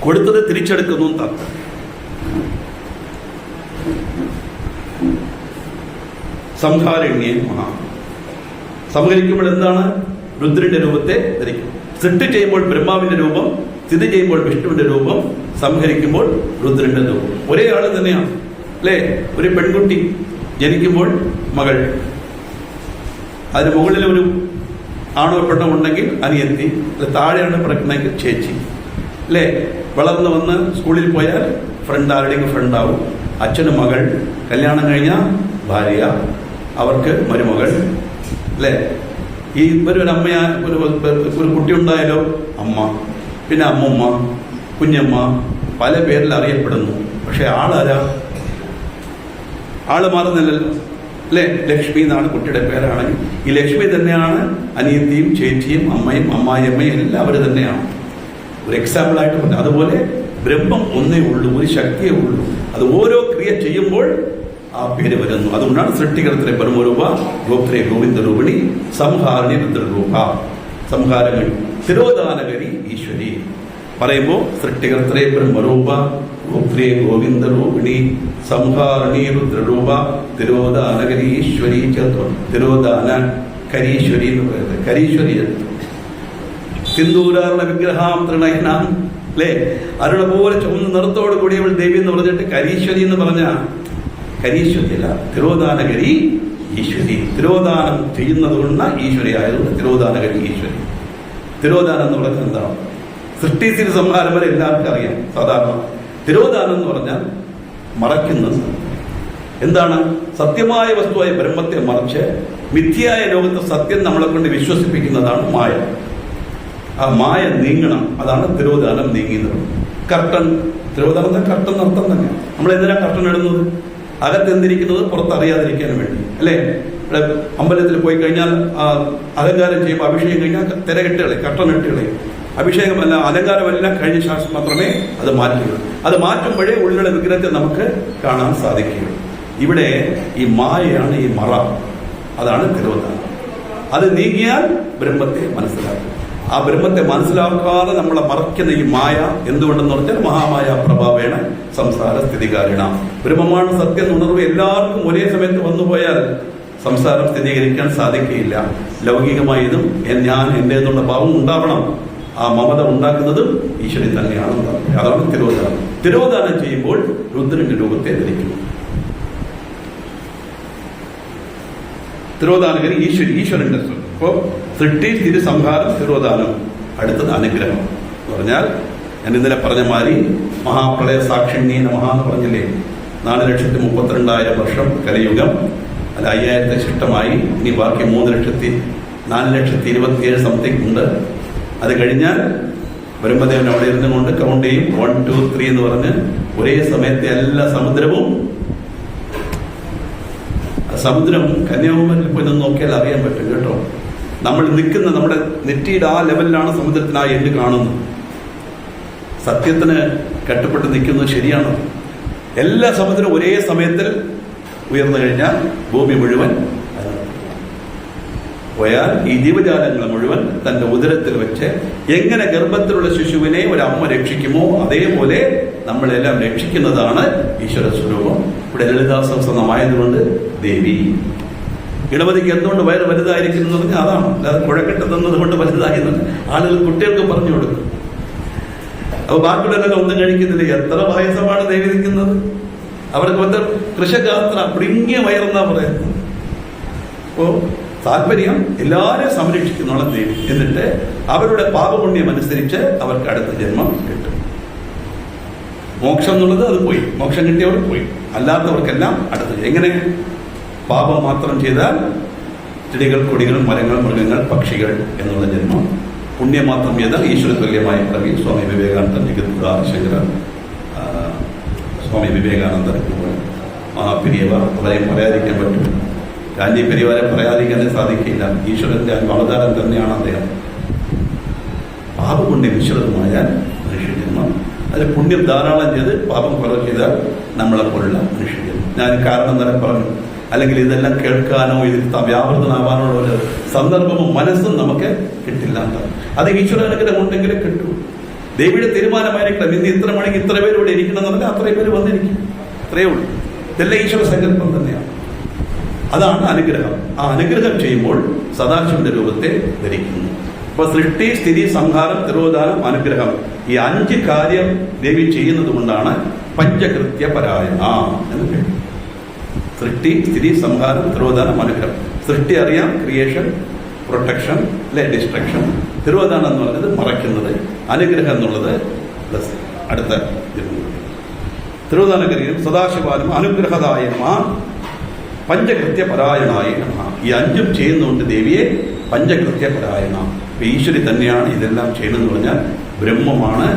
കൊടുത്തത് തിരിച്ചെടുക്കുന്നു എന്നർത്ഥം. സംഹാരണ്യേ മഹാ. സംഹരിക്കുമ്പോൾ എന്താണ്? രുദ്രന്റെ രൂപത്തെ ധരിക്കും. സൃഷ്ടി ചെയ്യുമ്പോൾ ബ്രഹ്മാവിന്റെ രൂപം, സ്ഥിതി ചെയ്യുമ്പോൾ വിഷ്ണുവിന്റെ രൂപം, സംഹരിക്കുമ്പോൾ രുദ്രന്റെ രൂപം. ഒരേ ആള് തന്നെയാണ് അല്ലേ? ഒരു പെൺകുട്ടി ജനിക്കുമ്പോൾ മകൾ, അതിന് മുകളിൽ ഒരു ആണോ പെണ്ണോ ഉണ്ടെങ്കിൽ അനിയത്തി, താഴെയാണ് പിറക്കുന്നെങ്കിൽ ചേച്ചി അല്ലേ? വളർന്നു വന്ന് സ്കൂളിൽ പോയാൽ ഫ്രണ്ട്, ആരുടെയും ഫ്രണ്ടാവും. അച്ഛന് മകൾ, കല്യാണം കഴിഞ്ഞാൽ ഭാര്യ, അവർക്ക് മരുമകൾ അല്ലേ? ഈ ഒരു അമ്മയാ, ഒരു കുട്ടി ഉണ്ടായാലോ അമ്മ, പിന്നെ അമ്മമ്മ, കുഞ്ഞമ്മ, പല പേരിൽ അറിയപ്പെടുന്നു. പക്ഷെ ആളാരാ? ആള് മാറുന്നില്ലല്ലോ. അല്ലെ? ലക്ഷ്മി എന്നാണ് കുട്ടിയുടെ പേരാണെങ്കിൽ ഈ ലക്ഷ്മി തന്നെയാണ് അനിയത്തിയും ചേച്ചിയും അമ്മയും അമ്മായിയമ്മയും എല്ലാവരും തന്നെയാണ്. ഒരു എക്സാമ്പിളായിട്ട് പറഞ്ഞു. അതുപോലെ ബ്രഹ്മം ഒന്നേ ഉള്ളൂ, ഒരു ശക്തിയേ ഉള്ളൂ. അത് ഓരോ ക്രിയ ചെയ്യുമ്പോൾ ആ പേര് വരുന്നു. അതുകൊണ്ടാണ് സൃഷ്ടികർത്തരെ പരമരൂപ, ഗോത്രേ ഗോവിന്ദ രൂപിണി, സംഹാരണി രുദ്രരൂപ. സംഹാരങ്ങൾ തിരോധാനകരി ഈശ്വരി പറയുമ്പോൾ സൃഷ്ടികർത്തരെ ബ്രഹ്മരൂപ, ഗോത്രേ ഗോവിന്ദ രൂപിണി, സംഹാരണി രുദ്രരൂപ, തിരോധാനകരി ഈശ്വരി ചേർത്തു. തിരോധാന കരീശ്വരി എന്ന് പറയുന്നത് കരീശ്വരി ചേർത്തു. സിന്ദൂരാർണ വിഗ്രഹാം തൃണയനാം, അല്ലേ? അരുണ പോലെ ചുവന്ന നിറത്തോട് കൂടിയവൾ ദേവി എന്ന് പറഞ്ഞിട്ട് കരീശ്വരി എന്ന് പറഞ്ഞ കരീശ്വരി അല്ല, തിരോധാനകരി ഈശ്വരി. തിരോധാനം ചെയ്യുന്നത് കൊണ്ട് ഈശ്വരി ആയതുകൊണ്ട് തിരോധാനകരി ഈശ്വരി. തിരോധാനം എന്ന് പറഞ്ഞാൽ എന്താണ്? സൃഷ്ടിസ്ഥിതി സംഹാരം വരെ എല്ലാവർക്കും അറിയാം. സാധാരണ തിരോധാനം എന്ന് പറഞ്ഞാൽ മറയ്ക്കുന്നത്. എന്താണ്? സത്യമായ വസ്തുവായ ബ്രഹ്മത്തെ മറച്ച് മിഥ്യയായ ലോകത്തെ സത്യം നമ്മളെ കൊണ്ട് വിശ്വസിപ്പിക്കുന്നതാണ് മായ. ആ മായ നീങ്ങണം, അതാണ് തിരോധാനം നീങ്ങുന്നത്. കർട്ടൻ, തിരോധാനം കർട്ടൻ അർത്ഥം തന്നെ. നമ്മൾ എന്തിനാ കർട്ടൻ ഇടുന്നത്? അകത്തെന്തിരിക്കുന്നത് പുറത്തറിയാതിരിക്കാൻ വേണ്ടി, അല്ലേ? അമ്പലത്തിൽ പോയി കഴിഞ്ഞാൽ അലങ്കാരം ചെയ്യുമ്പോൾ അഭിഷേകം കഴിഞ്ഞാൽ തിരകെട്ടുകളെ കർട്ടൻ ഇട്ടുകളെ അഭിഷേകമല്ല അലങ്കാരമെല്ലാം കഴിഞ്ഞ ശേഷം മാത്രമേ അത് മാറ്റുകയുള്ളൂ. അത് മാറ്റുമ്പോഴേ ഉള്ളിലുള്ള വിഗ്രഹത്തെ നമുക്ക് കാണാൻ സാധിക്കുകയുള്ളൂ. ഇവിടെ ഈ മായയാണ് ഈ മറ, അതാണ് തിരോധാനം. അത് നീങ്ങിയാൽ ബ്രഹ്മത്തെ മനസ്സിലാക്കും. ആ ബ്രഹ്മത്തെ മനസ്സിലാക്കാതെ നമ്മളെ മറയ്ക്കുന്ന ഈ മായ എന്തുകൊണ്ടെന്ന് പറഞ്ഞാൽ മഹാമായ പ്രഭാവേണ സംസാര സ്ഥിതികാരണ. ബ്രഹ്മമാണ് സത്യം ഉണർവ് എല്ലാവർക്കും ഒരേ സമയത്ത് വന്നുപോയാൽ സംസാരം സ്ഥിരീകരിക്കാൻ സാധിക്കുകയില്ല. ലൗകികമായതും ഞാൻ എൻ്റെ എന്നുള്ള ഭാവം ഉണ്ടാവണം. ആ മമത ഉണ്ടാക്കുന്നതും ഈശ്വരൻ തന്നെയാണ്. അതാണ് തിരോധാനം. തിരോധാനം ചെയ്യുമ്പോൾ രുദ്രന്റെ രൂപത്തെ ധരിക്കുന്നു. തിരോധാനകരി ഈശ്വരി, ഈശ്വരന്റെ സ്വരം. അപ്പോൾ സൃഷ്ടി, സ്ഥിതി, സംഹാരം, തിരോധാനം. അടുത്തത് അനുഗ്രഹം എന്ന് പറഞ്ഞാൽ ഞാൻ ഇന്നലെ പറഞ്ഞ മാതിരി മഹാപ്രളയ സാക്ഷിണീ നമഃ എന്ന് പറഞ്ഞില്ലേ? 4,32,000 വർഷം കലിയുഗം, അത് 5,000 ശിഷ്ടമായി. ഇനി ബാക്കി 4,27,000 സംതിങ് ഉണ്ട്. അത് കഴിഞ്ഞാൽ ബ്രഹ്മദേവൻ അവിടെ ഇരുന്നുകൊണ്ട് കൗണ്ട് ചെയ്യും. 1, 2, 3 എന്ന് പറഞ്ഞ് ഒരേ സമയത്തെ എല്ലാ സമുദ്രവും കന്യാകുമാരിയിൽ പോയി നിന്ന് നോക്കിയാൽ അറിയാൻ പറ്റും കേട്ടോ. നമ്മൾ നിൽക്കുന്ന നമ്മുടെ നെറ്റിയുടെ ആ ലെവലിലാണ് സമുദ്രത്തിന് ആ എൻഡ് കാണുന്നത്. സത്യത്തിന് കെട്ടപ്പെട്ട് നിൽക്കുന്നത് ശരിയാണ്. എല്ലാ സമുദ്രവും ഒരേ സമയത്തിൽ ഉയർന്നു കഴിഞ്ഞാൽ ഭൂമി മുഴുവൻ പോയാൽ ഈ ജീവജാലങ്ങൾ മുഴുവൻ തന്റെ ഉദരത്തിൽ വെച്ച് എങ്ങനെ ഗർഭത്തിലുള്ള ശിശുവിനെ ഒരു അമ്മ രക്ഷിക്കുമോ അതേപോലെ നമ്മളെല്ലാം രക്ഷിക്കുന്നതാണ് ഈശ്വര സ്വരൂപം. ഇവിടെ ലളിതാ സഹസ്രനാമായതുകൊണ്ട് ദേവി. ഗണപതിക്ക് എന്തുകൊണ്ട് വയറ് വലുതായിരിക്കും എന്ന് പറഞ്ഞാൽ അതാണ്. അല്ലാതെ കുഴക്കെട്ട് തന്നത് കൊണ്ട് വലുതായിരുന്നത് ആളുകൾ കുട്ടികൾക്ക് പറഞ്ഞു കൊടുക്കും. അപ്പൊ ബാക്കിയുള്ളവരൊക്കെ ഒന്നും കഴിക്കുന്നില്ല. എത്ര പായസമാണ് ദേവി നിൽക്കുന്നത്. അവർക്ക് വന്ന കൃഷഗാത്ര പ്രിങ്ങിയ വയറെന്നാ പറയുന്നത്. അപ്പോ താല്പര്യം എല്ലാവരെയും സംരക്ഷിക്കുന്നോളം ദേവി. എന്നിട്ട് അവരുടെ പാപപുണ്യം അനുസരിച്ച് അവർക്ക് അടുത്ത ജന്മം കിട്ടും. മോക്ഷം എന്നുള്ളത് അത് പോയി, മോക്ഷം കിട്ടിയവർ പോയി. അല്ലാത്തവർക്കെല്ലാം അടുത്തത്. എങ്ങനെ? പാപം മാത്രം ചെയ്താൽ ചെടികൾ, കൊടികൾ, മരങ്ങൾ, മൃഗങ്ങൾ, പക്ഷികൾ എന്നുള്ള ജന്മം. പുണ്യം മാത്രം ചെയ്താൽ ഈശ്വര തുല്യമായ പ്രവീൺ സ്വാമി വിവേകാനന്ദൻ, ജഗദ്ഗുരു ആദിശങ്കരൻ, സ്വാമി വിവേകാനന്ദൻ, പെരിയവ അവരെയും പറയാതിരിക്കാൻ പറ്റും. ഗാന്ധി പെരിയവരെ പറയാതിരിക്കാനേ സാധിക്കില്ല. ഈശ്വരന്റെ അവതാരം തന്നെയാണ് അദ്ദേഹം. പാപപുണ്യം മിശ്രിതമായാൽ മനുഷ്യജന്മം. അതിൽ പുണ്യം ധാരാളം ചെയ്ത് പാപം കുറവ് ചെയ്താൽ നമ്മളെപ്പോലുള്ള മനുഷ്യജന്മം. ഞാൻ കാരണം തന്നെ പറഞ്ഞു. അല്ലെങ്കിൽ ഇതെല്ലാം കേൾക്കാനോ ഇതിൽ വ്യാപൃതനാവാനോ ഒരു സന്ദർഭമോ മനസ്സും നമുക്ക് കിട്ടില്ല. അത് ഈശ്വര അനുഗ്രഹം ഉണ്ടെങ്കിലേ കിട്ടൂ. ദേവിയുടെ തീരുമാനമായിരിക്കണം. ഇന്ന് ഇത്ര മണിക്ക് ഇത്ര പേര് ഇവിടെ ഇരിക്കണം എന്ന് പറഞ്ഞാൽ അത്രയും പേര് വന്നിരിക്കും. അത്രയേ ഉള്ളൂ. ഇതെല്ലാം ഈശ്വര സങ്കല്പം തന്നെയാണ്. അതാണ് അനുഗ്രഹം. ആ അനുഗ്രഹം ചെയ്യുമ്പോൾ സദാശിവന്റെ രൂപത്തെ ധരിക്കുന്നു. അപ്പൊ സൃഷ്ടി, സ്ഥിതി, സംഹാരം, തിരോധാനം, അനുഗ്രഹം, ഈ 5 കാര്യം ദേവി ചെയ്യുന്നത് കൊണ്ടാണ് പഞ്ചകൃത്യ പരായണ എന്ന് പേര്. സൃഷ്ടി, സ്ഥിതി, സംഹാരം, തിരോധാനം, അനുഗ്രഹം. സൃഷ്ടി അറിയാം, ക്രിയേഷൻ, പ്രൊട്ടക്ഷൻ, അല്ലെ, ഡിസ്ട്രക്ഷൻ. തിരോധാനം എന്ന് പറയുന്നത് മറയ്ക്കുന്നത്, അനുഗ്രഹം എന്നുള്ളത് പ്ലസ് അടുത്ത തിരോധാനഗരിയും സദാശിവാനും അനുഗ്രഹദായനമ പഞ്ചകൃത്യപരായണായ നമഃ. ഈ 5ഉം ചെയ്യുന്നുണ്ട് ദേവിയെ പഞ്ചകൃത്യപരായണ. ഈശ്വരി തന്നെയാണ് ഇതെല്ലാം ചെയ്യുന്നതെന്ന് പറഞ്ഞാൽ ബ്രഹ്മമാണ്.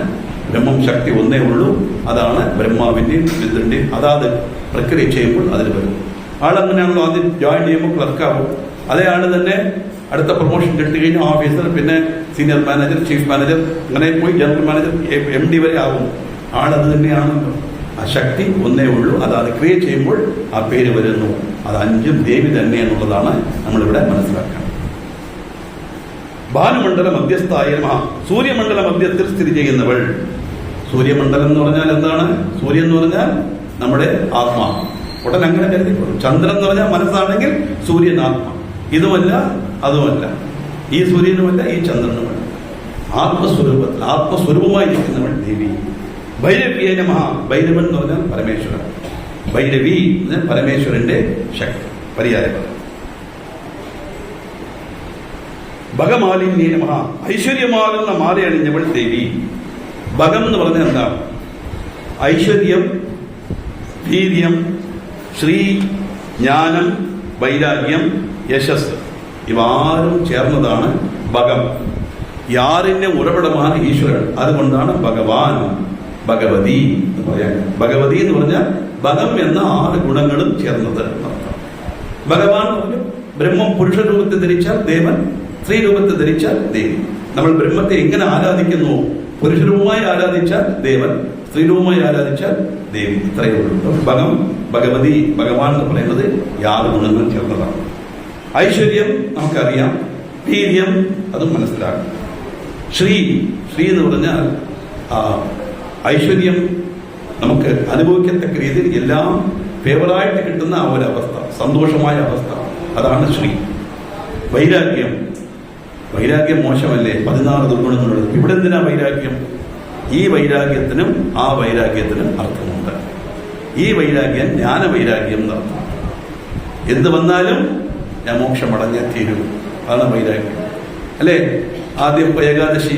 ബ്രഹ്മം ശക്തി ഒന്നേ ഉള്ളൂ. അതാണ് ബ്രഹ്മാവിൻ്റെയും വിദ്യൻ്റെയും അതാത് പ്രക്രിയ ചെയ്യുമ്പോൾ അതിൽ വരും. ആളങ്ങനെയാണല്ലോ, ആദ്യം ജോയിൻ ചെയ്യുമ്പോൾ ക്ലർക്കാവും. അതേ ആൾ തന്നെ അടുത്ത പ്രൊമോഷൻ കിട്ടി കഴിഞ്ഞാൽ ഓഫീസർ, പിന്നെ സീനിയർ മാനേജർ, ചീഫ് മാനേജർ, അങ്ങനെ പോയി ജനറൽ മാനേജർ, MD വരെ ആവും. ആളത് തന്നെയാണല്ലോ. ആ ശക്തി ഒന്നേ ഉള്ളൂ. അത് ക്രിയേറ്റ് ചെയ്യുമ്പോൾ ആ പേര് വരുന്നു. അത് 5 ദേവി തന്നെ എന്നുള്ളതാണ് നമ്മളിവിടെ മനസ്സിലാക്കണം. ഭാനുമണ്ഡല മധ്യസ്ഥായ നമഃ. സൂര്യമണ്ഡല മധ്യത്തിൽ സ്ഥിതി ചെയ്യുന്നവൾ. സൂര്യമണ്ഡലം എന്ന് പറഞ്ഞാൽ എന്താണ്? സൂര്യൻ എന്ന് പറഞ്ഞാൽ നമ്മുടെ ആത്മാ. ഉടൻ അങ്ങനെ കരുതിക്കൊള്ളും. ചന്ദ്രൻ എന്ന് പറഞ്ഞാൽ മനസ്സാണെങ്കിൽ സൂര്യൻ ആത്മാ. ഇതുമല്ല അതുമല്ല, ഈ സൂര്യനുമല്ല ഈ ചന്ദ്രനുമല്ല, ആത്മസ്വരൂപത്തിൽ ആത്മസ്വരൂപമായിരിക്കുന്നവൾ ദേവി. ഭൈരവിയെ നമഃ. ഭൈരവൻ എന്ന് പറഞ്ഞാൽ പരമേശ്വരൻ. ഭൈരവി എന്ന് പരമേശ്വരന്റെ ശക്തി, പരിഹാരം. ഭഗമാലിന്യേ നമഃ. ഐശ്വര്യമാകുന്ന മാലയണിഞ്ഞവൾ ദേവി. ഭഗം എന്ന് പറഞ്ഞാൽ എന്താണ്? ഐശ്വര്യം, വീര്യം, ശ്രീ, ജ്ഞാനം, വൈരാഗ്യം, യശസ്, ഇവാരും ചേർന്നതാണ് ഭഗം. യാറിന്റെ ഉറവിടമാണ് ഈശ്വരൻ. അതുകൊണ്ടാണ് ഭഗവാൻ, ഭഗവതി എന്ന് പറയാൻ. ഭഗവതി എന്ന് പറഞ്ഞാൽ ഭഗം എന്ന 6 ഗുണങ്ങളും ചേർന്നത് എന്നർത്ഥം. ഭഗവാൻ പറഞ്ഞു, ബ്രഹ്മം പുരുഷ രൂപത്തെ ധരിച്ചാൽ ദേവൻ, സ്ത്രീ രൂപത്തെ ധരിച്ചാൽ ദേവി. നമ്മൾ ബ്രഹ്മത്തെ എങ്ങനെ ആരാധിക്കുന്നു? പുരുഷരൂപമായി ആരാധിച്ചാൽ ദേവൻ, സ്ത്രീരൂപമായി ആരാധിച്ചാൽ ദേവി. ഇത്രയേ ഉള്ളൂ. ഭഗം, ഭഗവതി, ഭഗവാൻ എന്ന് പറയുന്നത് 6 ഗുണങ്ങൾ ചേർന്നതാണ്. ഐശ്വര്യം നമുക്കറിയാം, വീര്യം അതും മനസ്സിലാക്കും. ശ്രീ, ശ്രീ എന്ന് പറഞ്ഞാൽ ഐശ്വര്യം നമുക്ക് അനുഭവിക്കത്തക്ക രീതിയിൽ എല്ലാം ഫേവറായിട്ട് കിട്ടുന്ന ആ ഒരു അവസ്ഥ, സന്തോഷമായ അവസ്ഥ, അതാണ് ശ്രീ. വൈരാഗ്യം, വൈരാഗ്യം മോശമല്ലേ? 16 ദുർഗുണങ്ങളുള്ളത്. ഇവിടെ എന്തിനാ വൈരാഗ്യം? ഈ വൈരാഗ്യത്തിനും ആ വൈരാഗ്യത്തിനും അർത്ഥമുണ്ട്. ഈ വൈരാഗ്യം ജ്ഞാനവൈരാഗ്യം എന്നർത്ഥം. എന്ത് വന്നാലും ഞാൻ മോക്ഷമടഞ്ഞേ തീരൂ, അതാണ് വൈരാഗ്യം അല്ലേ? ആദ്യം ഏകാദശി,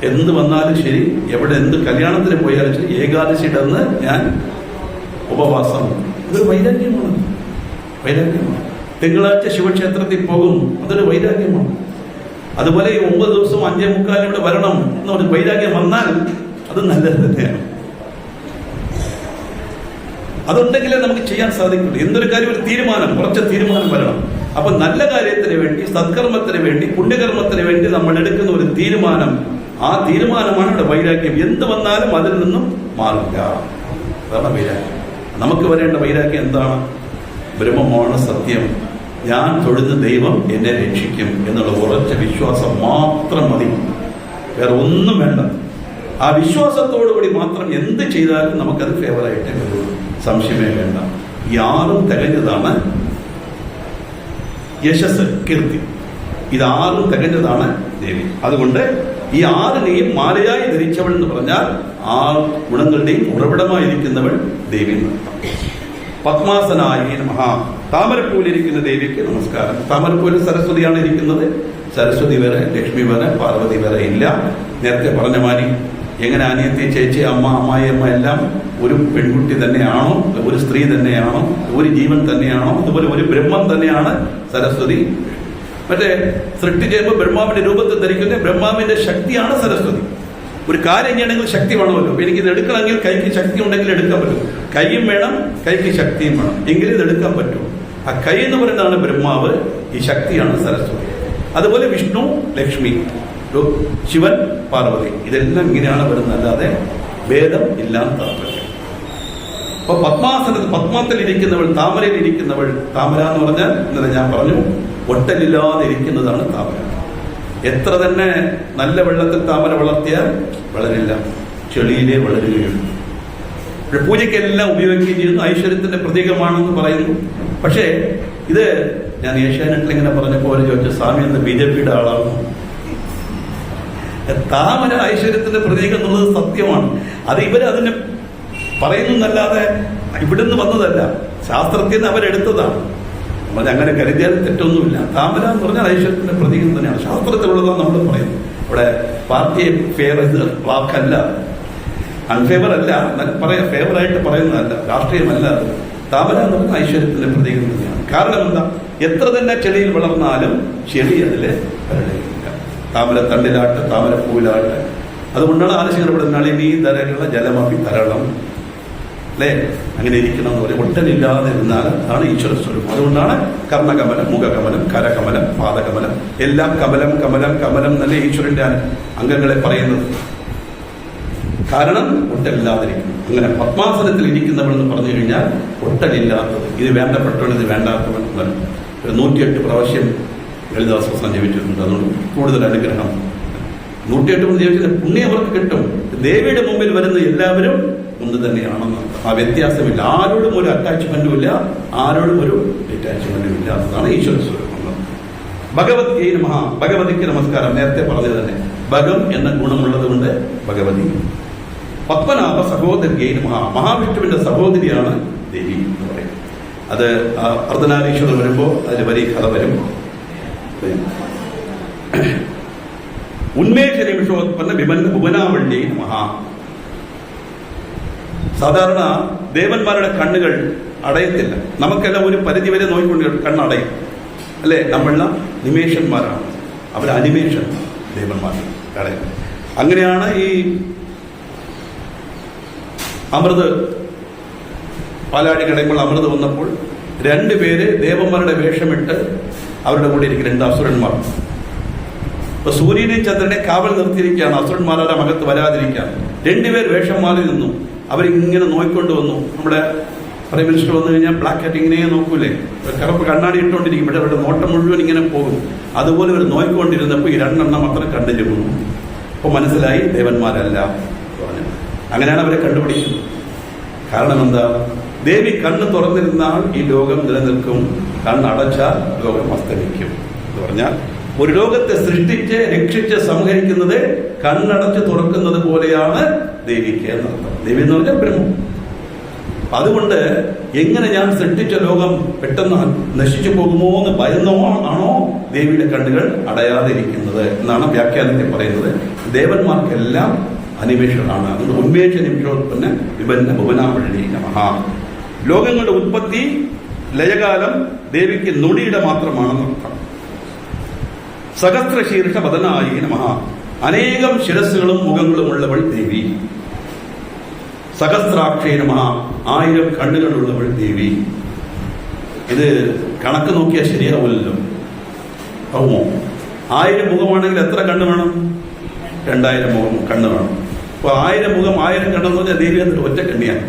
എന്ത് വന്നാലും ശരി, എവിടെ എന്ത് കല്യാണത്തിന് പോയാലും ശരി, ഏകാദശിയുടെ അന്ന് ഞാൻ ഉപവാസം. ഇതൊരു വൈരാഗ്യമാണ്, വൈരാഗ്യമാണ്. തിങ്കളാഴ്ച ശിവക്ഷേത്രത്തിൽ പോകും, അതൊരു വൈരാഗ്യമാണ്. അതുപോലെ 9 ദിവസം 5:45 ഇവിടെ വരണം എന്നൊരു വൈരാഗ്യം വന്നാൽ അത് നല്ലത് തന്നെയാണ്. അതുണ്ടെങ്കിലേ നമുക്ക് ചെയ്യാൻ സാധിക്കുള്ളൂ. എന്തൊരു കാര്യം ഒരു തീരുമാനം, കുറച്ച് തീരുമാനം വരണം. അപ്പൊ നല്ല കാര്യത്തിന് വേണ്ടി, സത്കർമ്മത്തിന് വേണ്ടി, പുണ്യകർമ്മത്തിന് വേണ്ടി നമ്മൾ എടുക്കുന്ന ഒരു തീരുമാനം, ആ തീരുമാനമാണ് ഇവിടെ വൈരാഗ്യം. എന്ത് വന്നാലും അതിൽ നിന്നും മാറില്ല, അതാണ് വൈരാഗ്യം. നമുക്ക് വരേണ്ട വൈരാഗ്യം എന്താണ്? ബ്രഹ്മമാണ് സത്യം, ഞാൻ തൊഴുന്ന ദൈവം എന്നെ രക്ഷിക്കും എന്നുള്ള ഉറച്ച വിശ്വാസം മാത്രം മതി, വേറെ ഒന്നും വേണ്ട. ആ വിശ്വാസത്തോടുകൂടി മാത്രം എന്ത് ചെയ്താലും നമുക്കത് ഫേവറായിട്ടേ വരുള്ളൂ, സംശയമേ വേണ്ട. ഈ 6 തികഞ്ഞതാണ് യശസ്, കീർത്തി. ഇത് 6 തികഞ്ഞതാണ് ദേവി. അതുകൊണ്ട് ഈ 6നെയും മാലയായി ധരിച്ചവൾ എന്ന് പറഞ്ഞാൽ 6 ഗുണങ്ങളുടെയും ഉറവിടമായിരിക്കുന്നവൾ ദേവി എന്നർത്ഥം. പത്മാസനായ നമഃ. താമരപ്പൂവിലിരിക്കുന്ന ദേവിക്ക് നമസ്കാരം. താമരപ്പൂവിൽ സരസ്വതിയാണ് ഇരിക്കുന്നത്. സരസ്വതി വരെ, ലക്ഷ്മി വരെ, പാർവതി വരെ ഇല്ല. നേരത്തെ പറഞ്ഞ മാതിരി എങ്ങനെ അനിയത്തി, ചേച്ചി, അമ്മ, അമ്മായി, അമ്മ എല്ലാം ഒരു പെൺകുട്ടി തന്നെയാണോ, ഒരു സ്ത്രീ തന്നെയാണോ, ഒരു ജീവൻ തന്നെയാണോ, അതുപോലെ ഒരു ബ്രഹ്മം തന്നെയാണ് സരസ്വതി. മറ്റേ സൃഷ്ടി ചെയ്യുമ്പോൾ ബ്രഹ്മാവിന്റെ രൂപത്തിൽ ധരിക്കുന്ന ബ്രഹ്മാവിന്റെ ശക്തിയാണ് സരസ്വതി. ഒരു കാര്യം ചെയ്യണമെങ്കിൽ ശക്തി വേണമല്ലോ. അപ്പൊ എനിക്കിത് എടുക്കണമെങ്കിൽ കൈക്ക് ശക്തി ഉണ്ടെങ്കിൽ എടുക്കാൻ പറ്റും. കൈയും വേണം, കൈക്ക് ശക്തിയും വേണം, എങ്കിലും ഇത് എടുക്കാൻ പറ്റും. ആ കൈ എന്ന് പറയുന്നതാണ് ബ്രഹ്മാവ്, ഈ ശക്തിയാണ് സരസ്വതി. അതുപോലെ വിഷ്ണു, ലക്ഷ്മി, ശിവൻ, പാർവതി, ഇതെല്ലാം ഇങ്ങനെയാണ് വരുന്നത്, അല്ലാതെ ഭേദം ഇല്ലാന്ന് താല്പര്യം. അപ്പൊ പത്മത്തിൽ ഇരിക്കുന്നവൾ, താമരയിൽ ഇരിക്കുന്നവൾ. താമര എന്ന് പറഞ്ഞാൽ ഇന്നലെ ഞാൻ പറഞ്ഞു, ഒട്ടലില്ലാതെ ഇരിക്കുന്നതാണ് താമര. എത്ര തന്നെ നല്ല വെള്ളത്തിൽ താമര വളർത്തിയാൽ വളരില്ല, ചെളിയിലേ വളരുകയുള്ളൂ. പൂജയ്ക്കെല്ലാം ഉപയോഗിക്കുകയും ചെയ്യുന്നു, ഐശ്വര്യത്തിന്റെ പ്രതീകമാണെന്ന് പറയുന്നു. പക്ഷേ ഇത് ഞാൻ ഏഷ്യാനെറ്റിൽ ഇങ്ങനെ പറഞ്ഞപ്പോൾ ചോദിച്ചു, സ്വാമി എന്ന് BJPയുടെ ആളാണ്. താമര ഐശ്വര്യത്തിന്റെ പ്രതീകം എന്നുള്ളത് സത്യമാണ്. അത് ഇവരതിനെ പറയുന്നല്ലാതെ ഇവിടുന്ന് വന്നതല്ല, ശാസ്ത്രത്തിൽ നിന്ന് അവരെടുത്തതാണ്. നമ്മൾ അങ്ങനെ കരുതിയാൽ തെറ്റൊന്നുമില്ല. താമര എന്ന് പറഞ്ഞാൽ ഐശ്വര്യത്തിന്റെ പ്രതീകം തന്നെയാണ്, ശാസ്ത്രത്തിലുള്ളതാണ് നമ്മൾ പറയുന്നത്. ഇവിടെ പാർട്ടിയെ ഫേവർ ചെയ്ത് വാക്കല്ല, അൺഫേവർ അല്ല, പറയാം, ഫേവറായിട്ട് പറയുന്നതല്ല, രാഷ്ട്രീയമല്ല. താമര എന്ന് പറഞ്ഞാൽ ഐശ്വര്യത്തിന്റെ പ്രതീകം തന്നെയാണ്. കാരണം എന്താ? എത്ര തന്നെ ചെടിയിൽ വളർന്നാലും ചെടി അതില് വരടയില്ല. താമര തണ്ടിലാട്ട്, താമര പൂവിലാട്ട്. അതുകൊണ്ടാണ് ആലശങ്കർ ഇവിടെ നളിനി ധരകളുടെ ജലമപി തരളം. അല്ലേ? അങ്ങനെ ഇരിക്കണം എന്ന് പറയും. ഒട്ടലില്ലാതെ ഇരുന്നാൽ അതാണ് ഈശ്വര സ്വരൂപം. അതുകൊണ്ടാണ് കർണകമലം, മുഖകമലം, കരകമലം, പാദകമലം എല്ലാം കമലം കമലം കമലം എന്നല്ലേ ഈശ്വരന്റെ അംഗങ്ങളെ പറയുന്നത്. കാരണം ഒട്ടലില്ലാതിരിക്കുന്നു. അങ്ങനെ പത്മാസനത്തിൽ ഇരിക്കുന്നവരെന്ന് പറഞ്ഞു കഴിഞ്ഞാൽ ഒട്ടലില്ലാത്തത്, ഇത് വേണ്ടപ്പെട്ടവൻ, ഇത് വേണ്ടാത്തവൻ. 108 പ്രാവശ്യം ലളിതാസഹസ്രം ജപിച്ചിട്ടുണ്ട്. അതുകൊണ്ട് കൂടുതൽ അനുഗ്രഹം. 108 ജപിച്ചതിന് പുണ്യം അവർക്ക് കിട്ടും. ദേവിയുടെ മുമ്പിൽ വരുന്ന എല്ലാവരും ഒന്ന് തന്നെയാണെന്ന്. ആ വ്യത്യാസമില്ല. ആരോടും ഒരു അറ്റാച്ച്മെന്റും ഇല്ല, ആരോടും ഒരു ഡിറ്റാച്ച്മെന്റും ഇല്ല. അതാണ് ഈശ്വര സ്വരൂപം. ഭഗവത്ഗീ നമഃ, ഭഗവതിക്ക് നമസ്കാരം. നേരത്തെ പറഞ്ഞത് തന്നെ ഭഗം എന്ന ഗുണമുള്ളത് കൊണ്ട് ഭഗവതി. പത്മനാഭ സഹോദരി നമഃ, മഹാവിഷ്ണുവിന്റെ സഹോദരിയാണ് ദേവി എന്ന് പറയും. അത് അർദ്ധനാരീശ്വരർ വരുമ്പോൾ അതിൽ വലിയ കഥ വരും. ഉന്മേഷ നിമിഷോത്പന്ന വിമന്ന ഭുവനാവള്ളി നമഃ. സാധാരണ ദേവന്മാരുടെ കണ്ണുകൾ അടയത്തില്ല. നമുക്കെല്ലാം ഒരു പരിധി വരെ നോക്കിക്കൊണ്ട് കണ്ണടയും, അല്ലേ? നമ്മളുടെ നിമേഷന്മാരാണ്, അവർ അനിമേഷൻ ദേവന്മാർ അടയും. അങ്ങനെയാണ് ഈ അമൃത് പാലാഴി കടയുമ്പോൾ അമൃത് വന്നപ്പോൾ 2 പേര് ദേവന്മാരുടെ വേഷമിട്ട് അവരുടെ കൂടെ ഇരിക്കും 2 അസുരന്മാർ. ഇപ്പൊ സൂര്യനെ ചന്ദ്രനെ കാവൽ നിർത്തിയിരിക്കുകയാണ്, അസുരന്മാരുടെ മകത്ത് വരാതിരിക്കാൻ. 2 പേർ വേഷം മാറി നിന്നു. അവരിങ്ങനെ നോക്കിക്കൊണ്ട് വന്നു. നമ്മുടെ പ്രൈം മിനിസ്റ്റർ വന്നു കഴിഞ്ഞാൽ ബ്ലാക്ക് ആയിട്ട് ഇങ്ങനെ നോക്കൂലേ, കറുപ്പ് കണ്ണാടി ഇട്ടുകൊണ്ടിരിക്കും, പക്ഷെ അവരുടെ നോട്ടം മുഴുവൻ ഇങ്ങനെ പോകും. അതുപോലെ ഇവർ നോക്കിക്കൊണ്ടിരുന്നപ്പോൾ ഈ 2 എണ്ണം മാത്രം കണ്ടില്ല പോകുന്നു. അപ്പോൾ മനസ്സിലായി ദേവന്മാരല്ല പറഞ്ഞു. അങ്ങനെയാണ് അവരെ കണ്ടുപിടിക്കുന്നത്. കാരണം എന്താ? ദേവി കണ്ണ് തുറന്നിരുന്നാൽ ഈ ലോകം നിലനിൽക്കും, കണ്ണടച്ചാൽ ലോകം അസ്തമിക്കും എന്ന് പറഞ്ഞാൽ ഒരു ലോകത്തെ സൃഷ്ടിച്ച് രക്ഷിച്ച് സംഹരിക്കുന്നത് കണ്ണടച്ച് തുറക്കുന്നത് പോലെയാണ് ദേവിക്ക് എന്നർത്ഥം. ദേവി എന്ന് പറഞ്ഞാൽ ബ്രഹ്മം. അതുകൊണ്ട് എങ്ങനെ ഞാൻ സൃഷ്ടിച്ച ലോകം പെട്ടെന്ന് നശിച്ചു പോകുമോ എന്ന് ഭയന്നോ ആണോ ദേവിയുടെ കണ്ണുകൾ അടയാതിരിക്കുന്നത് എന്നാണ് വ്യാഖ്യാനത്തിൽ പറയുന്നത്. ദേവന്മാർക്കെല്ലാം അനിമേഷനാണ്. അതുകൊണ്ട് ഉന്മേഷ നിമിഷോത്പന്ന വിപന്ന ഭുവനാവള്ളി നമഃ. ലോകങ്ങളുടെ ഉത്പത്തി ലയകാലം ദേവിക്ക് നുടിയുടെ മാത്രമാണെന്നർത്ഥം. സഹസ്രശീർഷ വദനായി നമഃ. അനേകം ശിരസ്സുകളും മുഖങ്ങളും ഉള്ളവൾ ദേവി. സഹസ്രാക്ഷേ നമഃ. 1000 കണ്ണുകളുള്ളവൾ ദേവി. ഇത് കണക്ക് നോക്കിയാൽ ശരിയാവില്ലല്ലോ. ആവുമോ? 1000 മുഖമാണെങ്കിൽ എത്ര കണ്ണ് വേണം? 2000 മുഖം കണ്ണ് വേണം. അപ്പൊ 1000 മുഖം 1000 കണ്ണെന്ന് പറഞ്ഞാൽ ദേവി എന്നിട്ട് ഒറ്റ കണ്ണിയാണ്.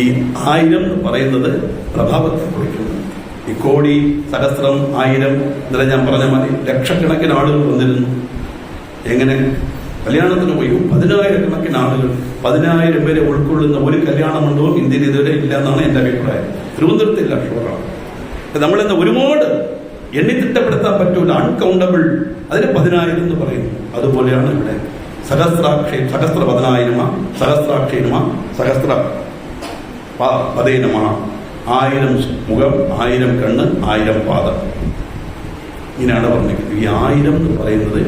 ഈ 1000 എന്ന് പറയുന്നത് പ്രഭാവത്തെ കുറിക്കുന്നു. ഈ കോടി, സഹസ്രം, 1000 ഇന്നലെ ഞാൻ പറഞ്ഞ മാതിരി ലക്ഷക്കണക്കിന് ആളുകൾ വന്നിരുന്നു. എങ്ങനെ? കല്യാണത്തിന് പോയി 10,000 കണക്കിന് ആളുകൾ, 10,000 പേരെ ഉൾക്കൊള്ളുന്ന ഒരു കല്യാണ മണ്ഡപം ഇന്ത്യയിൽ ഇതുവരെ ഇല്ല എന്നാണ് എൻ്റെ അഭിപ്രായം. തിരുവനന്തപുരത്തില്ല, ഷുവറാണ്. നമ്മളിന്ന് ഒരുപാട് എണ്ണിത്തിട്ടപ്പെടുത്താൻ പറ്റൂല, അൺകൗണ്ടബിൾ. അതിന് 10,000 എന്ന് പറയുന്നു. അതുപോലെയാണ് ഇവിടെ സഹസ്രാക്ഷേ, സഹസ്ര 10,000 സഹസ്രാക്ഷേനമ, സഹസ്ര പതേനമ. 1000 മുഖം, 1000 കണ്ണ്, 1000 പാദം. ഇങ്ങനെയാണ് പറഞ്ഞിരിക്കുന്നത്. ഈ 1000 എന്ന് പറയുന്നത്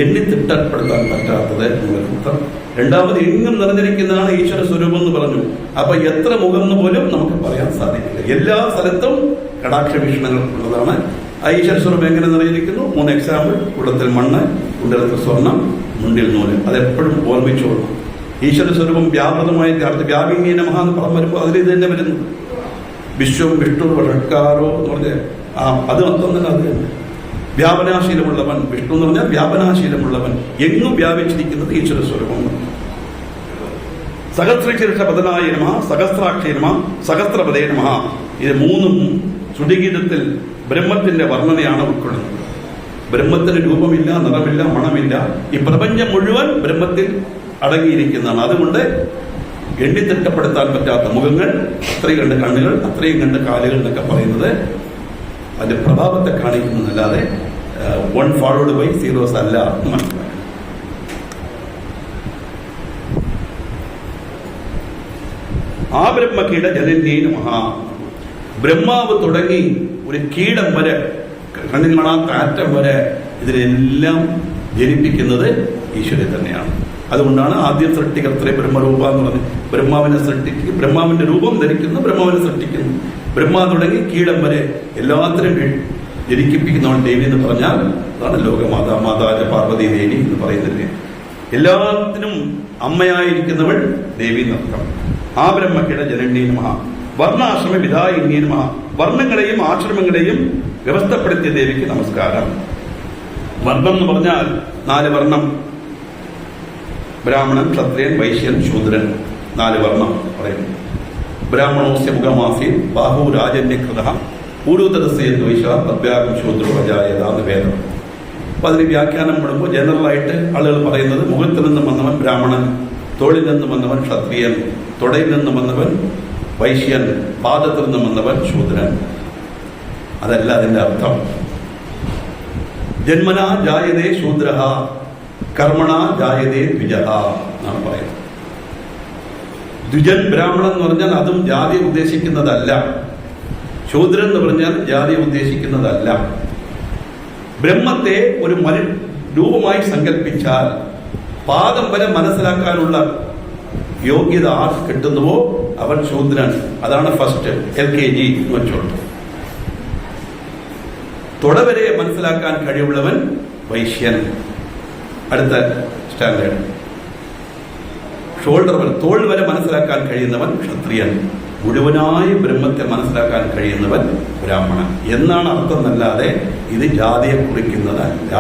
എണ്ണിത്തിട്ടപ്പെടുത്താൻ പറ്റാത്തത് എന്നർത്ഥം. രണ്ടാമത് എങ്ങും നിറഞ്ഞിരിക്കുന്നതാണ് ഈശ്വര സ്വരൂപം എന്ന് പറഞ്ഞു. അപ്പൊ എത്ര മുഖം എന്ന് പോലും നമുക്ക് പറയാൻ സാധിക്കില്ല. എല്ലാ സ്ഥലത്തും കടാക്ഷ വീക്ഷണങ്ങൾ ഉള്ളതാണ്. ഈശ്വര സ്വരൂപം എങ്ങനെ നിറഞ്ഞിരിക്കുന്നു? 3 എക്സാമ്പിൾ. കുടത്തിൽ മണ്ണ്, കുണ്ടലത്തിൽ സ്വർണം, മുണ്ടിൽ നൂല്. അതെപ്പോഴും ഓർമ്മിച്ചോളൂ. ഈശ്വര സ്വരൂപം വ്യാപൃതമായ വ്യാപിനീ നമഃ എന്ന് പറഞ്ഞു വരുമ്പോൾ അതിൽ ഇത് തന്നെ വരുന്നു. വിശ്വം വിഷ്ണു ഷഡ്കാരോ എന്ന് പറഞ്ഞ അത് മൊത്തം തന്നെ അത് തന്നെ. വ്യാപനാശീലമുള്ളവൻ വിഷ്ണു എന്ന് പറഞ്ഞാൽ വ്യാപനാശീലമുള്ളവൻ, എങ്ങും വ്യാപിച്ചിരിക്കുന്നത് ഈശ്വര സ്വരൂപം. സഹസ്രശീർഷ പദനായ നമഃ, സഹസ്രാക്ഷേ നമഃ, സഹസ്രപദേ നമഃ. ഇത് 3ഉം ശ്രുതിഗീതത്തിൽ ബ്രഹ്മത്തിന്റെ വർണ്ണനയാണ് ഉൾക്കൊള്ളുന്നത്. ബ്രഹ്മത്തിന് രൂപമില്ല, നിറമില്ല, മണമില്ല. ഈ പ്രപഞ്ചം മുഴുവൻ ബ്രഹ്മത്തിൽ അടങ്ങിയിരിക്കുന്നതാണ്. അതുകൊണ്ട് എണ്ണിത്തിട്ടപ്പെടുത്താൻ പറ്റാത്ത മുഖങ്ങൾ, അത്രയും കണ്ട് കണ്ണുകൾ, അത്രയും കണ്ട് കാലുകൾ എന്നൊക്കെ പറയുന്നത് അതിന്റെ പ്രഭാവത്തെ കാണിക്കുന്നതല്ലാതെ 1 followed by 0s അല്ല എന്ന് മനസ്സിലാക്കണം. ആ ബ്രഹ്മകീട ജനന്യേ നമഃ. ബ്രഹ്മാവ് തുടങ്ങി ഒരു കീടം വരെ, കണ്ണിൽ കാണാത്ത ആറ്റം വരെ ഇതിനെല്ലാം ജനിപ്പിക്കുന്നത് ഈശ്വരൻ തന്നെയാണ്. അതുകൊണ്ടാണ് ആദ്യം സൃഷ്ടികർത്തേ ബ്രഹ്മരൂപ എന്ന് പറഞ്ഞ് ബ്രഹ്മാവിനെ സൃഷ്ടിക്കുക, ബ്രഹ്മാവിന്റെ രൂപം ധരിക്കുന്നു, ബ്രഹ്മാവിനെ സൃഷ്ടിക്കുന്നു. ബ്രഹ്മ തുടങ്ങി കീടം വരെ എല്ലാത്തിനും ജനിപ്പിക്കുന്നവൻ ദേവി എന്ന് പറഞ്ഞാൽ അതാണ് ലോകമാതാ, മാതാജ പാർവതി ദേവി എന്ന് പറയുന്നില്ലേ. എല്ലാത്തിനും അമ്മയായിരിക്കുന്നവൾ ദേവി നൃത്തം. ആ ബ്രഹ്മക്കിട ജനന്യേ നമഃ. വർണ്ണാശ്രമ വിധായിന്യേ നമഃ. വർണ്ണങ്ങളെയും ആശ്രമങ്ങളെയും വ്യവസ്ഥപ്പെടുത്തിയ ദേവിക്ക് നമസ്കാരം. വർണ്ണം എന്ന് പറഞ്ഞാൽ 4 വർണ്ണം: ബ്രാഹ്മണൻ, ക്ഷത്രിയൻ, വൈശ്യൻ, ശൂദ്രൻ. 4 വർണ്ണം പറയുന്നു. ബ്രാഹ്മണോസ്യ മുഖമാസി ബാഹു രാജന്യകൃത പൂർവതരസ്യ ദ്വൈഷ തദ്വ്യാകം ശൂദ്രോ അജായതാന്ന് വേദം. അപ്പൊ അതിന് വ്യാഖ്യാനം വിടുമ്പോൾ ജനറലായിട്ട് ആളുകൾ പറയുന്നത് മുഖത്തിൽ നിന്നും വന്നവൻ ബ്രാഹ്മണൻ, തോളിൽ നിന്നും വന്നവൻ ക്ഷത്രിയൻ, തുടയിൽ നിന്നും വന്നവൻ വൈശ്യൻ, പാദത്തിൽ നിന്നും വന്നവൻ ശൂദ്രൻ. അതല്ല അതിന്റെ അർത്ഥം. ജന്മനാ ജായതേ ശൂദ്രഃ കർമ്മണ ജായതേ ദ്വിജഃ എന്നാണ് പറയുന്നത്. ദ്വിജൻ ബ്രാഹ്മണൻ എന്ന് പറഞ്ഞാൽ അതും ജാതി ഉദ്ദേശിക്കുന്നതല്ല. ശൂദ്രൻ എന്ന് പറഞ്ഞാൽ ജാതി ഉദ്ദേശിക്കുന്നതല്ല. ബ്രഹ്മത്തെ ഒരു രൂപമായി സങ്കല്പിച്ചാൽ പാദം വരെ മനസ്സിലാക്കാനുള്ള യോഗ്യത ആർക്ക് കിട്ടുന്നുവോ അവൻ ശൂദ്രൻ. അതാണ് ഫസ്റ്റ് LKG എന്ന് വെച്ചോളൂ. തുടവരെ മനസ്സിലാക്കാൻ കഴിവുള്ളവൻ വൈശ്യൻ. അടുത്ത സ്റ്റാൻഡേർഡ്. ഷോൾഡർ വരെ, തോൾ വരെ മനസ്സിലാക്കാൻ കഴിയുന്നവൻ ക്ഷത്രിയൻ. മുഴുവനായി ബ്രഹ്മത്തെ മനസ്സിലാക്കാൻ കഴിയുന്നവൻ ബ്രാഹ്മണൻ എന്നാണ് അർത്ഥം. എന്നല്ലാതെ ഇത് ജാതിയെ കുറിക്കുന്നതല്ല.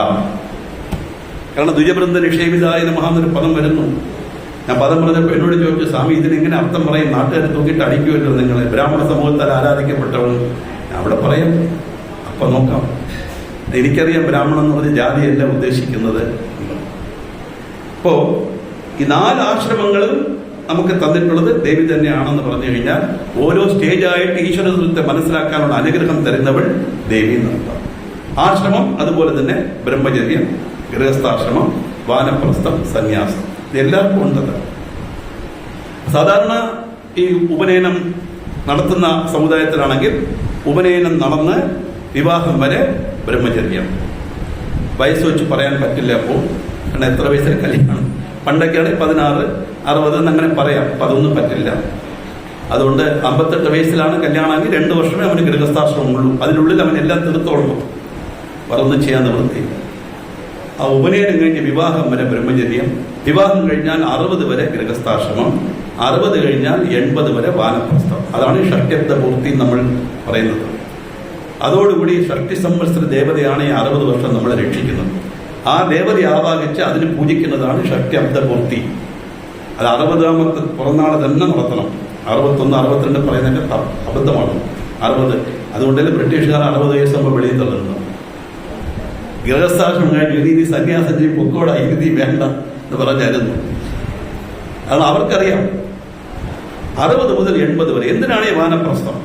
കാരണം ദ്വിജവൃന്ദ നിഷേവിതായ നമഃ എന്നൊരു പദം വരുന്നു. ഞാൻ പദം പറഞ്ഞപ്പോൾ എന്നോട് ചോദിച്ചു, സ്വാമി ഇതിനെങ്ങനെ അർത്ഥം പറയും? നാട്ടുകാർ തൂക്കിയിട്ട് അടിക്കുമല്ലോ നിങ്ങളെ, ബ്രാഹ്മണ സമൂഹത്താൽ ആരാധിക്കപ്പെട്ടവൻ. അവിടെ പറയാം, അപ്പൊ നോക്കാം. എനിക്കറിയാം ബ്രാഹ്മണൻ എന്ന് പറഞ്ഞ ജാതിയല്ല ഉദ്ദേശിക്കുന്നത്. ഇപ്പോ ഈ 4 ആശ്രമങ്ങളും നമുക്ക് തന്നിട്ടുള്ളത് ദേവി തന്നെയാണെന്ന് പറഞ്ഞു കഴിഞ്ഞാൽ ഓരോ സ്റ്റേജായിട്ട് ഈശ്വരത്തെ മനസ്സിലാക്കാനുള്ള അനുഗ്രഹം തരുന്നവൾ ദേവി എന്നർത്ഥം. ആശ്രമം അതുപോലെ തന്നെ ബ്രഹ്മചര്യം, ഗൃഹസ്ഥാശ്രമം, വാനപ്രസ്ഥം, സന്യാസം, ഇതെല്ലാവർക്കും ഉണ്ടത്. സാധാരണ ഈ ഉപനയനം നടത്തുന്ന സമുദായത്തിലാണെങ്കിൽ ഉപനയനം നടന്ന് വിവാഹം വരെ ബ്രഹ്മചര്യം. വയസ്സ് വെച്ച് പറയാൻ പറ്റില്ല. അപ്പോൾ കാരണം എത്ര വയസ്സിൽ കല്യാണം? പണ്ടൊക്കെയാണ് 16, 60 എന്നങ്ങനെ പറയാം. അപ്പം അതൊന്നും പറ്റില്ല. അതുകൊണ്ട് 58 വയസ്സിലാണ് കല്യാണമെങ്കിൽ 2 വർഷമേ അവന് ഗൃഹസ്ഥാശ്രമമുള്ളൂ. അതിനുള്ളിൽ അവൻ എല്ലാം തീർത്തോളണം. വേറൊന്നും ചെയ്യാൻ നിവൃത്തിയില്ല. ആ ഉപനയനം കഴിഞ്ഞ് വിവാഹം വരെ ബ്രഹ്മചര്യം, വിവാഹം കഴിഞ്ഞാൽ 60 വരെ ഗൃഹസ്ഥാശ്രമം, 60 കഴിഞ്ഞാൽ 80 വരെ വാനപ്രസ്ഥം. അതാണ് ഷഷ്ട്യബ്ദ പൂർത്തി നമ്മൾ പറയുന്നത്. അതോടുകൂടി ഷഷ്ടി സംവത്സര ദേവതയാണ് ഈ 60 വർഷം നമ്മളെ രക്ഷിക്കുന്നത്. ആ ദേവതയെ ആവാഹിച്ച് അതിന് പൂജിക്കുന്നതാണ് ഷഷ്ട്യബ്ദ പൂർത്തി. അത് 60ാമത്തെ പിറന്നാൾ തന്നെ നടത്തണം. 61, 62 പറയുന്നതിന്റെ അബദ്ധമാണ്. 60. അതുകൊണ്ടല്ലേ ബ്രിട്ടീഷുകാർ 60 വയസ്സാകുമ്പോൾ വെളിയിൽ തള്ളുന്നത്. ഗൃഹസ്ഥാശ്രമം കഴിഞ്ഞ് ഇനി സന്യാസം ചെയ്യും പൊക്കോട, ഇനി വേണ്ട എന്ന് പറഞ്ഞായിരുന്നു. അത് അവർക്കറിയാം. 60 മുതൽ 80 വരെ. എന്തിനാണ് ഈ വാനപ്രസ്ഥം?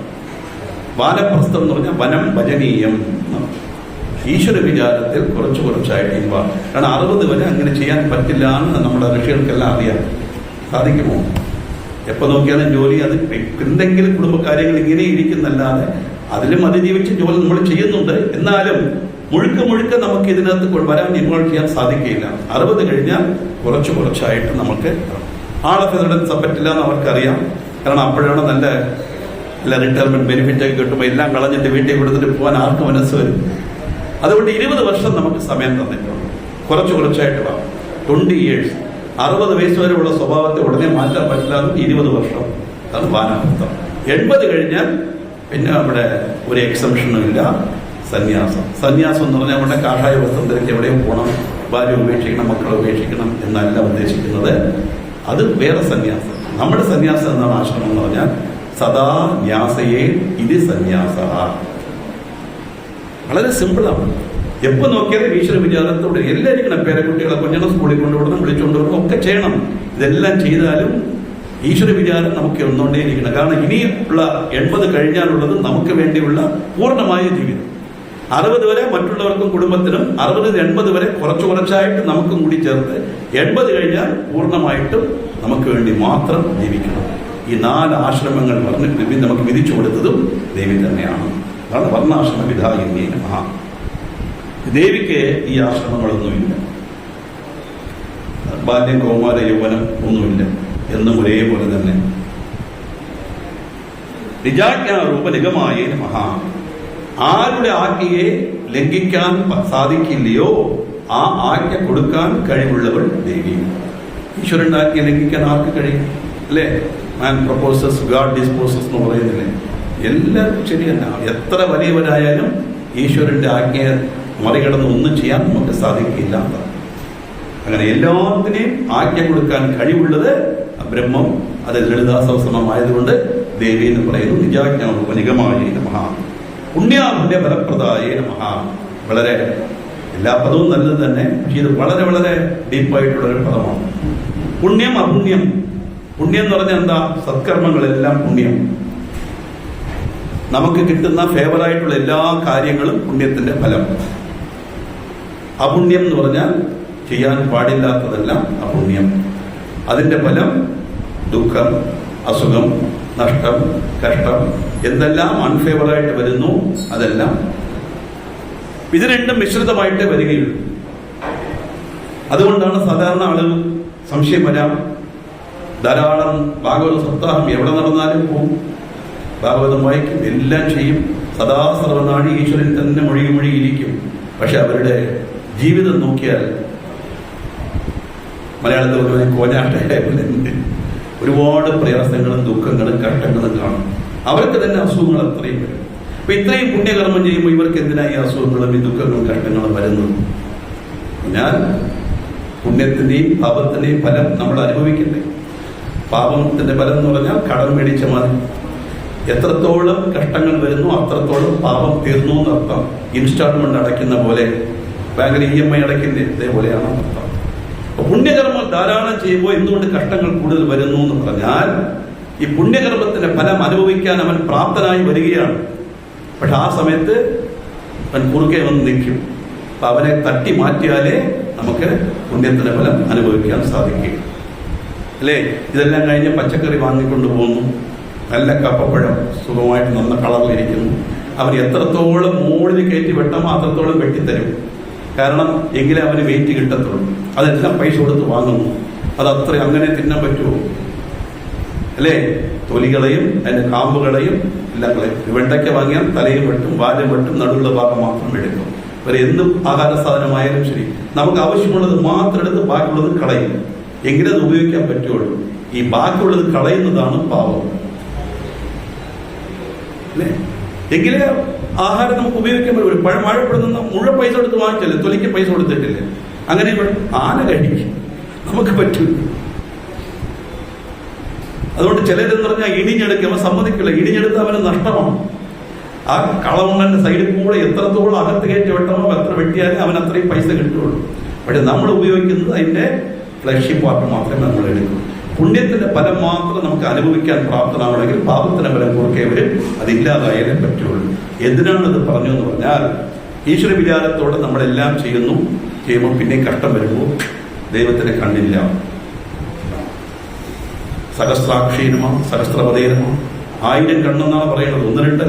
വാനപ്രസ്ഥം എന്ന് പറഞ്ഞാൽ വനം ഭജനീയം. ഈശ്വര വിചാരത്തിൽ കുറച്ചായിട്ട് ഇൻവാൾവ്. കാരണം 60 വരെ അങ്ങനെ ചെയ്യാൻ പറ്റില്ല എന്ന് നമ്മുടെ ഋഷികൾക്കെല്ലാം അറിയാം. സാധിക്കുമോ? എപ്പോൾ നോക്കിയാലും ജോലി, അത് എന്തെങ്കിലും കുടുംബകാര്യങ്ങൾ ഇങ്ങനെ ഇരിക്കുന്നല്ലാതെ അതിലും അതിജീവിച്ച് ജോലി നമ്മൾ ചെയ്യുന്നുണ്ട്. എന്നാലും മുഴുക്ക നമുക്ക് ഇതിനകത്ത് വരാൻ ഇൻവോൾവ് ചെയ്യാൻ സാധിക്കില്ല. 60 കഴിഞ്ഞാൽ കുറച്ചായിട്ട് നമുക്ക് ആളെ ഫെസിലിറ്റീസ് പറ്റില്ല എന്ന് അവർക്കറിയാം. കാരണം അപ്പോഴാണ് നല്ല റിട്ടയർമെന്റ് ബെനിഫിറ്റ് ഒക്കെ കിട്ടുമ്പോൾ എല്ലാം കളഞ്ഞിട്ട് വീട്ടിൽ കൊടുത്തിട്ട് പോകാൻ ആർക്ക് മനസ്സ് വരും? അതുകൊണ്ട് 20 വർഷം നമുക്ക് സമയം തന്നിട്ടുണ്ട്. കുറച്ചായിട്ട് വാ. 20 years. 60 വയസ്സ് വരെയുള്ള സ്വഭാവത്തെ ഉടനെ മാറ്റാൻ പറ്റില്ലാതെ 20 വർഷം. അതാണ് വാനപ്രസ്ഥം. 80 കഴിഞ്ഞാൽ പിന്നെ അവിടെ ഒരു എക്സംഷനും ഇല്ല. സന്യാസം എന്ന് പറഞ്ഞാൽ നമ്മുടെ കാഷായ വസ്ത്രം ധരിച്ച് എവിടെയും പോകണം, ഭാര്യ ഉപേക്ഷിക്കണം, മക്കളെ ഉപേക്ഷിക്കണം എന്നല്ല ഉദ്ദേശിക്കുന്നത്. അത് വേറെ സന്യാസം. നമ്മുടെ സന്യാസം എന്നാണ് ആശ്രമം എന്ന് പറഞ്ഞാൽ സദാ ന്യാസയേ ഇത് സന്യാസ. വളരെ സിമ്പിളാണ്. എപ്പോൾ നോക്കിയാലും ഈശ്വര വിചാരത്തോടെ എല്ലാവരും പേരക്കുട്ടികളെ കുഞ്ഞുങ്ങളെ സ്കൂളിൽ കൊണ്ടുവിടണം, വിളിച്ചുകൊണ്ടുവരണം, ഒക്കെ ചെയ്യണം. ഇതെല്ലാം ചെയ്താലും ഈശ്വര വിചാരം നമുക്ക് ഒന്നുകൊണ്ടേയിരിക്കണം. കാരണം ഇനിയുള്ള 80 കഴിഞ്ഞാലുള്ളത് നമുക്ക് വേണ്ടിയുള്ള പൂർണ്ണമായ ജീവിതം. 60 വരെ മറ്റുള്ളവർക്കും കുടുംബത്തിനും, 60 80 വരെ കുറച്ചായിട്ട് നമുക്കും കൂടി ചേർത്ത് 80 കഴിഞ്ഞാൽ പൂർണ്ണമായിട്ടും നമുക്ക് വേണ്ടി മാത്രം ജീവിക്കണം. ഈ 4 ആശ്രമങ്ങൾ നമുക്ക് വിധിച്ചു കൊടുത്തതും ദേവി തന്നെയാണ്. അതാണ് വർണ്ണാശ്രമ വിധായിന്യേ നമഃ. ദേവിക്ക് ഈ ആശ്രമങ്ങളൊന്നുമില്ല. ബാല്യം, കൗമാര, യൗവനം ഒന്നുമില്ല. എന്നും ഒരേപോലെ തന്നെ. നിജാജ്ഞാരൂപ നിഗമായ നമഃ. ആരുടെ ആജ്ഞയെ ലംഘിക്കാൻ സാധിക്കില്ലയോ ആ ആജ്ഞ കൊടുക്കാൻ കഴിവുള്ളവൾ ദേവി. ഈശ്വരൻ്റെ ആജ്ഞ ലംഘിക്കാൻ ആർക്ക് കഴിയും? അല്ലേ? മാൻ പ്രപ്പോസസ് ഗാഡ് ഡിസ്പോസസ് എന്ന് പറയുന്നില്ലേ? എല്ലാവർക്കും ശരിയല്ല. എത്ര വലിയവരായാലും ഈശ്വരൻ്റെ ആജ്ഞയെ മറികടന്ന് ഒന്നും ചെയ്യാൻ നമുക്ക് സാധിക്കില്ല. അങ്ങനെ എല്ലാത്തിനെയും ആജ്ഞ കൊടുക്കാൻ കഴിവുള്ളത് ബ്രഹ്മം. അത് ലളിതാ സഹസ്രനാമമായതുകൊണ്ട് ദേവി എന്ന് പറയുന്നു. നിജാജ്ഞാപനികമായ നമഃ, പുണ്യാപുണ്യ ഫലപ്രദായ നമഃ. വളരെ എല്ലാ പദവും നല്ലത് തന്നെ, പക്ഷേ ഇത് വളരെ വളരെ ഡീപ്പായിട്ടുള്ളൊരു പദമാണ്. പുണ്യം അപുണ്യം. പുണ്യം എന്ന് പറഞ്ഞാൽ എന്താ? സത്കർമ്മങ്ങളെല്ലാം പുണ്യം. നമുക്ക് കിട്ടുന്ന ഫേവറായിട്ടുള്ള എല്ലാ കാര്യങ്ങളും പുണ്യത്തിന്റെ ഫലം. അപുണ്യം എന്ന് പറഞ്ഞാൽ ചെയ്യാൻ പാടില്ലാത്തതെല്ലാം അപുണ്യം. അതിന്റെ ഫലം ദുഃഖം, അസുഖം, നഷ്ടം, കഷ്ടം, എന്തെല്ലാം അൺഫേവറായിട്ട് വരുന്നു അതെല്ലാം. ഇത് രണ്ടും മിശ്രിതമായിട്ട് വരികയുള്ളൂ. അതുകൊണ്ടാണ് സാധാരണ ആളുകൾ സംശയം വരാം. ധാരാളം ഭാഗവത സപ്താഹം എവിടെ നടന്നാലും പോകും, ഭാഗവതം വായിക്കും, എല്ലാം ചെയ്യും, സദാ സർവനാഴി ഈശ്വരൻ തന്നെ മൊഴിയിരിക്കും. പക്ഷെ അവരുടെ ജീവിതം നോക്കിയാൽ മലയാളത്തിൽ കോഞ്ഞാട്ട ഒരുപാട് പ്രയാസങ്ങളും ദുഃഖങ്ങളും കഷ്ടങ്ങളും കാണും. അവർക്ക് തന്നെ അസുഖങ്ങൾ അത്രയും വരും. അപ്പൊ ഇത്രയും പുണ്യകർമ്മം ചെയ്യുമ്പോൾ ഇവർക്ക് എന്തിനായി അസുഖങ്ങളും ഈ ദുഃഖങ്ങളും കഷ്ടങ്ങളും വരുന്നത്? ഞാൻ പുണ്യത്തിന്റെയും പാപത്തിന്റെയും ഫലം നമ്മൾ അനുഭവിക്കണ്ടേ? പാപത്തിന്റെ ഫലം എന്ന് പറഞ്ഞാൽ കടം മേടിച്ച മാതിരി. എത്രത്തോളം കഷ്ടങ്ങൾ വരുന്നു അത്രത്തോളം പാപം തീർന്നു എന്നർത്ഥം. ഇൻസ്റ്റാൾമെന്റ് അടയ്ക്കുന്ന പോലെ, ബാങ്കിൽ EMI അടയ്ക്കുന്ന ഇതേപോലെയാണ് അർത്ഥം. പുണ്യകർമ്മം ധാരാളം ചെയ്യുമ്പോൾ എന്തുകൊണ്ട് കഷ്ടങ്ങൾ കൂടുതൽ വരുന്നു എന്ന് പറഞ്ഞാൽ ഈ പുണ്യകർമ്മത്തിന്റെ ഫലം അനുഭവിക്കാൻ അവൻ പ്രാപ്തനായി വരികയാണ്. പക്ഷെ ആ സമയത്ത് അവൻ കുറുകെ വന്ന് നിൽക്കും. അപ്പൊ അവനെ തട്ടി മാറ്റിയാലേ നമുക്ക് പുണ്യത്തിന്റെ ഫലം അനുഭവിക്കാൻ സാധിക്കും. അല്ലേ? ഇതെല്ലാം കഴിഞ്ഞ് പച്ചക്കറി വാങ്ങിക്കൊണ്ട് പോകുന്നു, നല്ല കപ്പപ്പഴം സുഖമായിട്ട് നന്ന കളറിലിരിക്കുന്നു. അവൻ എത്രത്തോളം മുകളിൽ കയറ്റി വെട്ടമോ അത്രത്തോളം വെട്ടിത്തരും. കാരണം എങ്കിലേ അവന് വെയിറ്റ് കിട്ടത്തുള്ളൂ. അതെല്ലാം പൈസ കൊടുത്ത് വാങ്ങുന്നു. അതത്ര അങ്ങനെ തിന്നാൻ പറ്റുമോ? അല്ലേ? തൊലികളെയും അതിന്റെ കാമ്പുകളെയും എല്ലാം കളയും. വെണ്ടയ്ക്ക വാങ്ങിയാൽ തലയും വെട്ടും, വാലും വെട്ടും, നടുവുള്ള ഭാഗം മാത്രം എടുക്കും. ഒരു എന്തും ആഹാര സാധനമായാലും ശരി, നമുക്ക് ആവശ്യമുള്ളത് മാത്രം എടുത്ത് ബാക്കിയുള്ളത് കളയും. എങ്കിലേ അത് ഉപയോഗിക്കാൻ പറ്റുള്ളൂ. ഈ ബാക്കിയുള്ളത് കളയുന്നതാണ് പാപം. അല്ലേ? എങ്കിലേ ആഹാരം നമുക്ക് ഉപയോഗിക്കാൻ പറ്റുള്ളൂ. പഴം വാഴപ്പെടുന്ന മുഴുവൻ പൈസ കൊടുത്ത് വാങ്ങിച്ചല്ലേ, തൊലിക്ക് പൈസ കൊടുത്തിട്ടില്ലേ? അങ്ങനെ ആന കഴിക്കും, നമുക്ക് പറ്റില്ല. അതുകൊണ്ട് ചിലരെന്ന് പറഞ്ഞാൽ ഇടിഞ്ഞെടുക്കുക, അവൻ സമ്മതിക്കില്ല. ഇടിഞ്ഞെടുത്ത് അവന് നഷ്ടമാണ്. ആ കളമുണ്ടന്റെ സൈഡിൽ കൂടെ എത്രത്തോളം അകത്ത് കയറ്റി വെട്ടമോ എത്ര വെട്ടിയാലും അവൻ അത്രയും പൈസ കിട്ടുകയുള്ളൂ. പക്ഷെ നമ്മൾ ഉപയോഗിക്കുന്നത് അതിന്റെ ഫ്ലഷി പാർട്ട് മാത്രമേ നമ്മൾ എടുക്കൂ. പുണ്യത്തിന്റെ ഫലം മാത്രം നമുക്ക് അനുഭവിക്കാൻ പ്രാപ്തനാവണമെങ്കിൽ പാപത്തിന്റെ ഫലം കുറുകെ വരും. അതില്ലാതായാലേ പറ്റുള്ളൂ. എന്തിനാണത് പറഞ്ഞു എന്ന് പറഞ്ഞാൽ ഈശ്വര വിചാരത്തോടെ നമ്മളെല്ലാം ചെയ്യുമ്പോൾ പിന്നെ കഷ്ടം വരുമ്പോൾ ദൈവത്തിന് കണ്ണില്ല. സഹസ്രാക്ഷീനമോ സഹസ്രപതേനമോ 1000 കണ്ണെന്നാണ് പറയുന്നത്, 1-2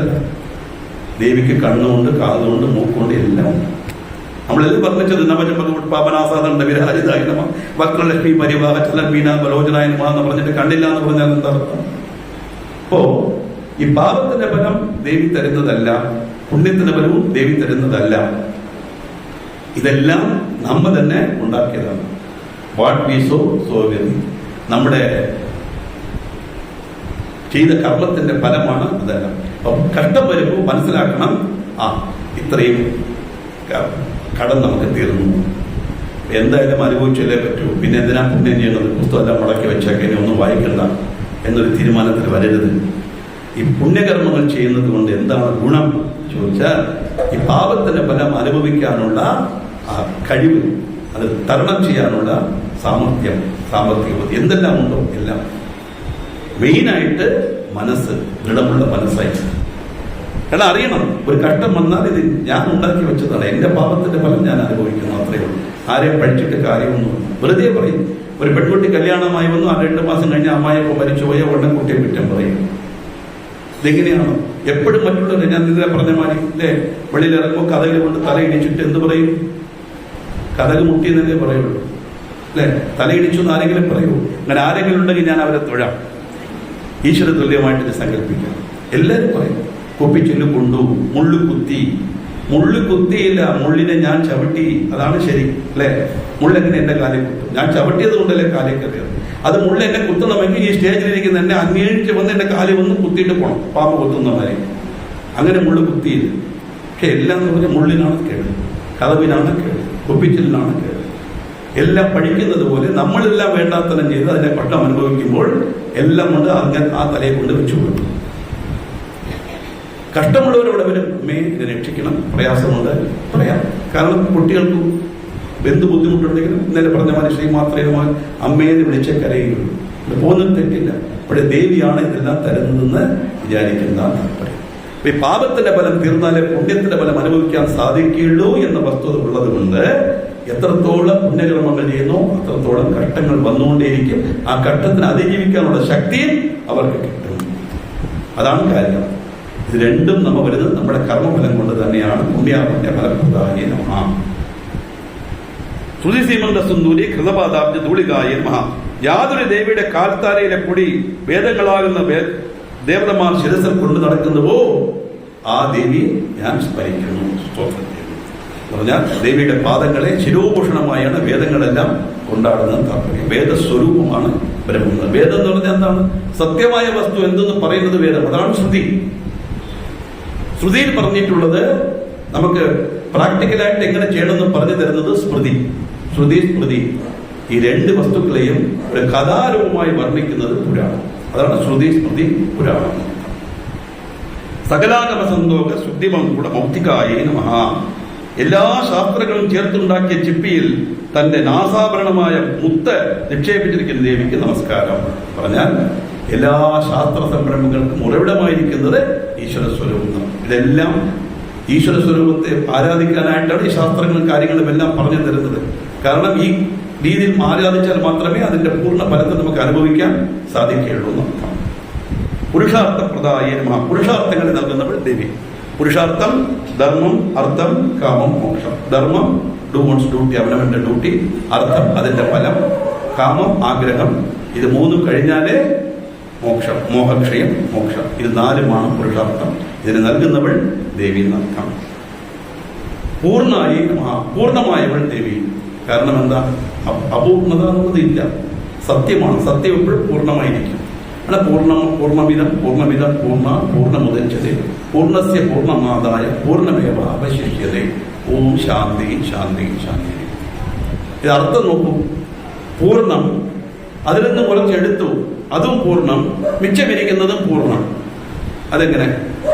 ദേവിക്ക് കണ്ണുകൊണ്ട്, കാതുകൊണ്ട്, മൂക്കുകൊണ്ട് എല്ലാം. നമ്മളെല്ലാം പറഞ്ഞത് പാപനാസാദണ്ഡ വിരാജിതായനമ വക്രലക്ഷ്മി പരിവാഹ ചലമീന ബലോചനായനമ എന്ന് പറഞ്ഞിട്ട് കണ്ടില്ല എന്ന് പറഞ്ഞാൽ എന്താ അർത്ഥം? അപ്പോ ഈ പാപത്തിന്റെ ഫലം ദേവി തരുന്നതല്ല, പുണ്യത്തിന്റെ ഫലവും ദേവി തരുന്നതല്ല. ഇതെല്ലാം നമ്മൾ തന്നെ ഉണ്ടാക്കിയതാണ്. What we so we reap. നമ്മുടെ ചെയ്ത കർമ്മത്തിന്റെ ഫലമാണ് അതെല്ലാം. അപ്പം കഷ്ടം വരുമ്പോൾ മനസ്സിലാക്കണം, ഇത്രയും കടം നമുക്ക് തീർന്നു, എന്തായാലും അനുഭവിച്ചല്ലേ പറ്റൂ, പിന്നെ എന്തിനാ പുണ്യം ചെയ്യുന്നത്, പുസ്തകമെല്ലാം മുടക്കി വെച്ചേക്കെ ഒന്നും വായിക്കണ്ട എന്നൊരു തീരുമാനത്തിൽ വരരുത്. ഈ പുണ്യകർമ്മങ്ങൾ ചെയ്യുന്നത് കൊണ്ട് എന്താണ് ഗുണം ചോദിച്ചാൽ ഈ പാപത്തിന്റെ ഫലം അനുഭവിക്കാനുള്ള കഴിവ്, അത് തരണം ചെയ്യാനുള്ള സാമർഥ്യം എന്തെല്ലാം ഉണ്ടോ എല്ലാം. മെയിനായിട്ട് മനസ്സ്, ദൃഢമുള്ള മനസ്സായി. കാരണം അറിയണം, ഒരു കഷ്ടം വന്നാൽ ഇത് ഞാൻ ഉണ്ടാക്കി വെച്ചതാണ്, എന്റെ പാപത്തിന്റെ ഫലം ഞാൻ അനുഭവിക്കുന്നു, അത്രയേ ഉള്ളൂ. ആരെയും പഠിച്ചിട്ട് കാര്യമൊന്നും വെറുതെ പറയും. ഒരു പെൺകുട്ടി കല്യാണമായി വന്നു, 2 മാസം കഴിഞ്ഞ് അമ്മായിയപ്പം മരിച്ചുപോയ ഉടനെ കുട്ടിയെ കുറ്റം പറയും. ഇതെങ്ങനെയാണ് എപ്പോഴും മറ്റുള്ളവർ, ഞാൻ ഇന്നലെ പറഞ്ഞ മാതിരി അല്ലേ, വെളിയിലിറങ്ങുമ്പോൾ കഥകൾ കൊണ്ട് തലയിടിച്ചിട്ട് എന്ത് പറയും? കഥക് മുട്ടിയെന്നല്ലേ പറയുള്ളൂ അല്ലെ? തലയിടിച്ചു എന്ന് ആരെങ്കിലും പറയൂ? അങ്ങനെ ആരെങ്കിലും ഉണ്ടെങ്കിൽ ഞാൻ അവരെ തൊഴാം, ഈശ്വര തുല്യമായിട്ട് സങ്കല്പിക്കാം. എല്ലാവരും പറയും കുപ്പിച്ചെല്ലു കൊണ്ടു, മുള്ളു കുത്തി, മുള്ളു കുത്തിയില്ല, മുള്ളിനെ ഞാൻ ചവിട്ടി. അതാണ് ശരി അല്ലെ? മുള്ളെങ്ങനെ എന്റെ കാലിൽ കുത്തും? ഞാൻ ചവിട്ടിയത് കൊണ്ടല്ലേ കാലിൽ കയറിയത്. അത് മുള്ള എന്നെ കുത്തണമെങ്കിൽ ഈ സ്റ്റേജിലിരിക്കുന്ന എന്നെ അന്വേഷിച്ച് വന്ന് എന്റെ കാലിൽ വന്ന് കുത്തിയിട്ട് പോകണം, പാമ്പ് കുത്തുന്ന മാതിരി. അങ്ങനെ മുള്ളു കുത്തിയില്ല. പക്ഷെ എല്ലാം എന്ന് പറഞ്ഞാൽ മുള്ളിനാണ് കേട്, കതവിനാണ് കേട്, കുപ്പിച്ചിലിനാണ് കേട്. എല്ലാം പഠിക്കുന്നത് പോലെ നമ്മളെല്ലാം വേണ്ടാത്തനം ചെയ്ത് അതിനെ പട്ടം അനുഭവിക്കുമ്പോൾ എല്ലാം കൊണ്ട് അങ്ങനെ ആ തലയെ കൊണ്ട് വെച്ചു കൊടുക്കും. കഷ്ടമുള്ളവരോട് അവരും അമ്മയെ ഇത് രക്ഷിക്കണം, പ്രയാസമുണ്ട് പറയാം. കാരണം കുട്ടികൾക്ക് എന്ത് ബുദ്ധിമുട്ടുണ്ടെങ്കിലും ഇന്നലെ പറഞ്ഞ മനുഷ്യ മാത്രമേ അമ്മയെ വിളിച്ച കരയുള്ളൂ. പോകുന്നത് തെറ്റില്ല. ഇവിടെ ദേവിയാണ് ഇതെല്ലാം തരുന്നതെന്ന് വിചാരിക്കുന്ന താല്പര്യം. ഈ പാപത്തിന്റെ ഫലം തീർന്നാലേ പുണ്യത്തിന്റെ ഫലം അനുഭവിക്കാൻ സാധിക്കുകയുള്ളൂ എന്ന വസ്തുത ഉള്ളത് കൊണ്ട് എത്രത്തോളം പുണ്യകർമ്മങ്ങൾ ചെയ്യുന്നോ അത്രത്തോളം കഷ്ടങ്ങൾ വന്നുകൊണ്ടേയിരിക്കും. ആ കഷ്ടത്തിന് അതിജീവിക്കാനുള്ള ശക്തിയും അവർക്ക് കിട്ടും. അതാണ് കാര്യം. ഇത് രണ്ടും നമ്മ വരുന്നത് നമ്മുടെ കർമ്മഫലം കൊണ്ട് തന്നെയാണ്. പുണ്യാപുണ്യ ഫലപ്രദായ നമഃ. ശ്രുതി സീമന്ത സുന്ദൂരി കൃതപാദാബ്ജ ധൂളികായ നമഃ. യാതൊരു ദേവിയുടെ കാൽത്താരയിലെ പൊടി വേദങ്ങളാകുന്ന ദേവതമാർ ശിരസിൽ കൊണ്ടു നടക്കുന്നുവോ ആ ദേവി ഞാൻ സ്മരിക്കുന്നു. സ്തോത്രം പറഞ്ഞാൽ ദേവിയുടെ പാദങ്ങളെ ശിരോഭൂഷണമായാണ് വേദങ്ങളെല്ലാം കൊണ്ടാടുന്ന താല്പര്യം. വേദസ്വരൂപമാണ് ബ്രഹ്മം. വേദം എന്ന് പറഞ്ഞാൽ എന്താണ്? സത്യമായ വസ്തു എന്തെന്ന് പറയുന്നത് വേദം. അതാണ് ശ്രുതി. ശ്രുതിയിൽ പറഞ്ഞിട്ടുള്ളത് നമുക്ക് പ്രാക്ടിക്കലായിട്ട് എങ്ങനെ ചെയ്യണമെന്ന് പറഞ്ഞു തരുന്നത് സ്മൃതി. ശ്രുതി സ്മൃതി ഈ രണ്ട് വസ്തുക്കളെയും ഒരു കഥാരൂപമായി വർണ്ണിക്കുന്നത് പുരാണം. അതാണ് ശ്രുതി സ്മൃതി പുരാണം. സകലാഗമ സന്തോക ശുദ്ധിമങ്കുട മൗക്തികായേ നമഃ. എല്ലാ ശാസ്ത്രങ്ങളും ചേർത്തുണ്ടാക്കിയ ചിപ്പിയിൽ തന്റെ നാസാഭരണമായ മുത്ത് നിക്ഷേപിച്ചിരിക്കുന്ന ദേവിക്ക് നമസ്കാരം. പറഞ്ഞാൽ എല്ലാ ശാസ്ത്ര സംരംഭങ്ങൾക്കും ഉറവിടമായിരിക്കുന്നത് ഈശ്വര സ്വരൂപം. ഇതെല്ലാം ഈശ്വര സ്വരൂപത്തെ ആരാധിക്കാനായിട്ടാണ് ഈ ശാസ്ത്രങ്ങളും കാര്യങ്ങളും എല്ലാം പറഞ്ഞു തരുന്നത്. കാരണം ഈ രീതിയിൽ ആരാധിച്ചാൽ മാത്രമേ അതിന്റെ പൂർണ്ണ ഫലത്തെ നമുക്ക് അനുഭവിക്കാൻ സാധിക്കുകയുള്ളൂ എന്നർത്ഥം. പുരുഷാർത്ഥപ്രദായ നമഃ. പുരുഷാർത്ഥങ്ങൾ നൽകുന്നവൾ ദേവി. പുരുഷാർത്ഥം ധർമ്മം, അർത്ഥം, കാമം, മോക്ഷം. ധർമ്മം ഡൂവൺസ് ഡ്യൂട്ടി, അവനവന്റെ ഡ്യൂട്ടി. അർത്ഥം അതിന്റെ ഫലം. കാമം ആഗ്രഹം. ഇത് മൂന്നും കഴിഞ്ഞാലേ മോക്ഷം, മോഹക്ഷയം, മോക്ഷം. ഇത് നാലുമാണ് പുരുഷാർത്ഥം. ഇതിന് നൽകുന്നവൾ ദേവി എന്നർത്ഥം. പൂർണ്ണായി പൂർണ്ണമായവൾ ദേവി. കാരണം എന്താ? അപൂർണത എന്നുള്ളത് ഇല്ല, സത്യമാണ്. സത്യം എപ്പോഴും പൂർണ്ണമായിരിക്കും. അല്ല പൂർണ്ണമിതം പൂർണ്ണമിതം പൂർണ്ണ പൂർണ്ണമുദച്യതേ പൂർണ്ണസ്യ പൂർണ്ണമാദായ പൂർണ്ണമേവ അവശിഷ്യതേ. ഓം ശാന്തി ശാന്തി ശാന്തി. ഇത് അർത്ഥം നോക്കൂ. പൂർണ്ണം, അതിൽ നിന്ന് കുറച്ചെടുത്തു, അതും പൂർണ്ണം. മിച്ചമിരിക്കുന്നതും പൂർണ്ണം. അതെങ്ങനെ?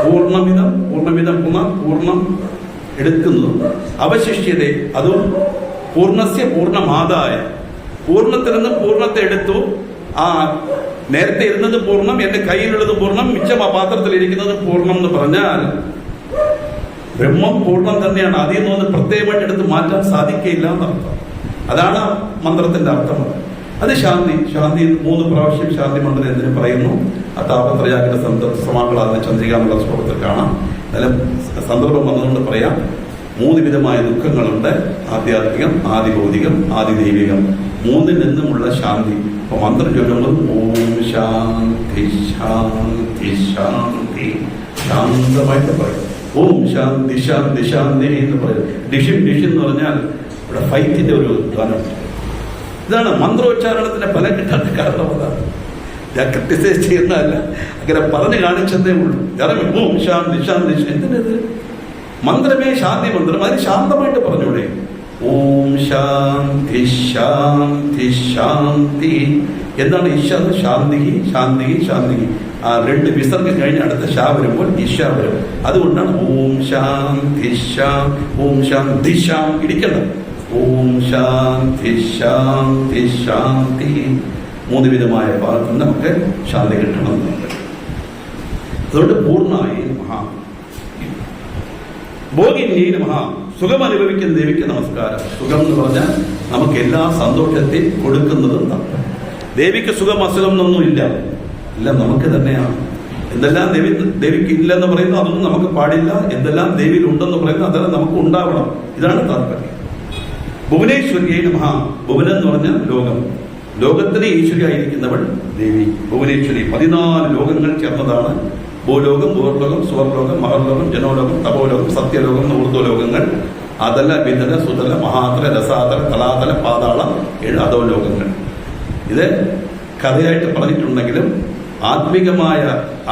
പൂർണ്ണമിതം പൂർണ്ണമിതം പൂർണ്ണം എടുക്കുന്നതും അവശിഷ്യതേ അതും പൂർണ്ണസ്യ പൂർണ്ണമാദായ. പൂർണ്ണത്തിൽ നിന്ന് പൂർണ്ണത്തെ എടുത്തു. ആ നേരത്തെ ഇരുന്നത് പൂർണ്ണം, എന്റെ കയ്യിലുള്ളത് പൂർണ്ണം, മിച്ചം ആ പാത്രത്തിൽ ഇരിക്കുന്നത് പൂർണ്ണം എന്ന് പറഞ്ഞാൽ ബ്രഹ്മം പൂർണ്ണം തന്നെയാണ്. അതിൽ നിന്ന് പ്രത്യേകമായിട്ട് എടുത്ത് മാറ്റാൻ സാധിക്കില്ല എന്നർത്ഥം. അതാണ് മന്ത്രത്തിന്റെ അർത്ഥം. അത് ശാന്തി. ശാന്തി 3 പ്രാവശ്യം ശാന്തി മന്ത്രം എന്തിനു പറയുന്നു? ആ താപത്രയാഗ്രഹ സമാകളാകുന്ന ചന്ദ്രിക എന്നുള്ള ശ്ലോകത്തിൽ കാണാം. എന്നാലും സന്ദർഭം വന്നതുകൊണ്ട് പറയാം. 3 വിധമായ ദുഃഖങ്ങളുണ്ട്. ആധ്യാത്മികം, ആദിഭൗതികം, ആദിദൈവികം. 3ൽ നിന്നുമുള്ള ശാന്തി. അപ്പൊ മന്ത്രം ചൊല്ലുമ്പോൾ ഓം ശാന്തി ശാന്തി ശാന്തി ശാന്തമായിട്ട് പറയും. ഓം ശാന്തി ശാന്തി ശാന്തി എന്ന് പറയും. ഡിഷിൻ എന്ന് പറഞ്ഞാൽ ഇവിടെ ഫൈറ്റിന്റെ ഒരു ധ്വനം. ഇതാണ് മന്ത്രോച്ചാരണത്തിന്റെ ഫലം കിട്ടാത്ത കാരണം. അതാണ് ഞാൻ ക്രിട്ടിസൈസ് ചെയ്യുന്നതല്ല, അങ്ങനെ പറഞ്ഞു കാണിച്ചതേ ഉള്ളൂ. കാരണം ഓം ശാന്തി ശാന്തി എന്തിനത്? മന്ത്രമേ ശാന്തി മന്ത്രം. അതിന് ശാന്തമായിട്ട് പറഞ്ഞൂടെ? ഓം ശാന്തി ശാന്തി ശാന്തി. എന്താണ് ഈശ? ശാന്തി ശാന്തി ശാന്തി. ആ 2 വിസർഗം കഴിഞ്ഞ് അടുത്ത ശാ വരുമ്പോൾ ഈശ വരും. അതുകൊണ്ടാണ് ഓം ശാന്തി ഓം ശാന്തി ഇരിക്കണ്ട. ഓം ശാന്തി ശാന്തി ശാന്തി. 3 വിധമായ ഭാഗത്ത് നമുക്ക് ശാന്തി കിട്ടണമെന്നുണ്ട്. അതുകൊണ്ട് പൂർണ്ണമായി മഹാ ഭോഗിന്യേ നമഃ. സുഖം അനുഭവിക്കുന്ന ദേവിക്ക് നമസ്കാരം. സുഖം എന്ന് പറഞ്ഞാൽ നമുക്ക് എല്ലാ സന്തോഷത്തെയും കൊടുക്കുന്നതും തപ്പ. ദേവിക്ക് സുഖം അസുഖം എന്നൊന്നും ഇല്ല, എല്ലാം നമുക്ക് തന്നെയാണ്. എന്തെല്ലാം ദേവിക്ക് ഇല്ലെന്ന് പറയുന്നു അതൊന്നും നമുക്ക് പാടില്ല. എന്തെല്ലാം ദേവിയിൽ ഉണ്ടെന്ന് പറയുന്നു അതെല്ലാം നമുക്ക് ഉണ്ടാവണം. ഇതാണ് താല്പര്യം. ഭുവനേശ്വരിയെ നമഃ. ഭുവനം എന്ന് പറഞ്ഞാൽ ലോകം. ലോകത്തിന് ഈശ്വരിയായിരിക്കുന്നവൾ ദേവി ഭുവനേശ്വരി. 14 ലോകങ്ങൾ ചേർന്നതാണ് ഭൂലോകം, ഭൂർലോകം, സുവർലോകം, മഹർലോകം, ജനോലോകം, തപോലോകം, സത്യലോകം, ഊർധ്വലോകങ്ങൾ, അതല, വിതല, സുതല, മഹാതല, രസാതല, തലാതല, പാതാളം, 7 അധോലോകങ്ങൾ. ഇത് കഥയായിട്ട് പറഞ്ഞിട്ടുണ്ടെങ്കിലും ആത്മീകമായ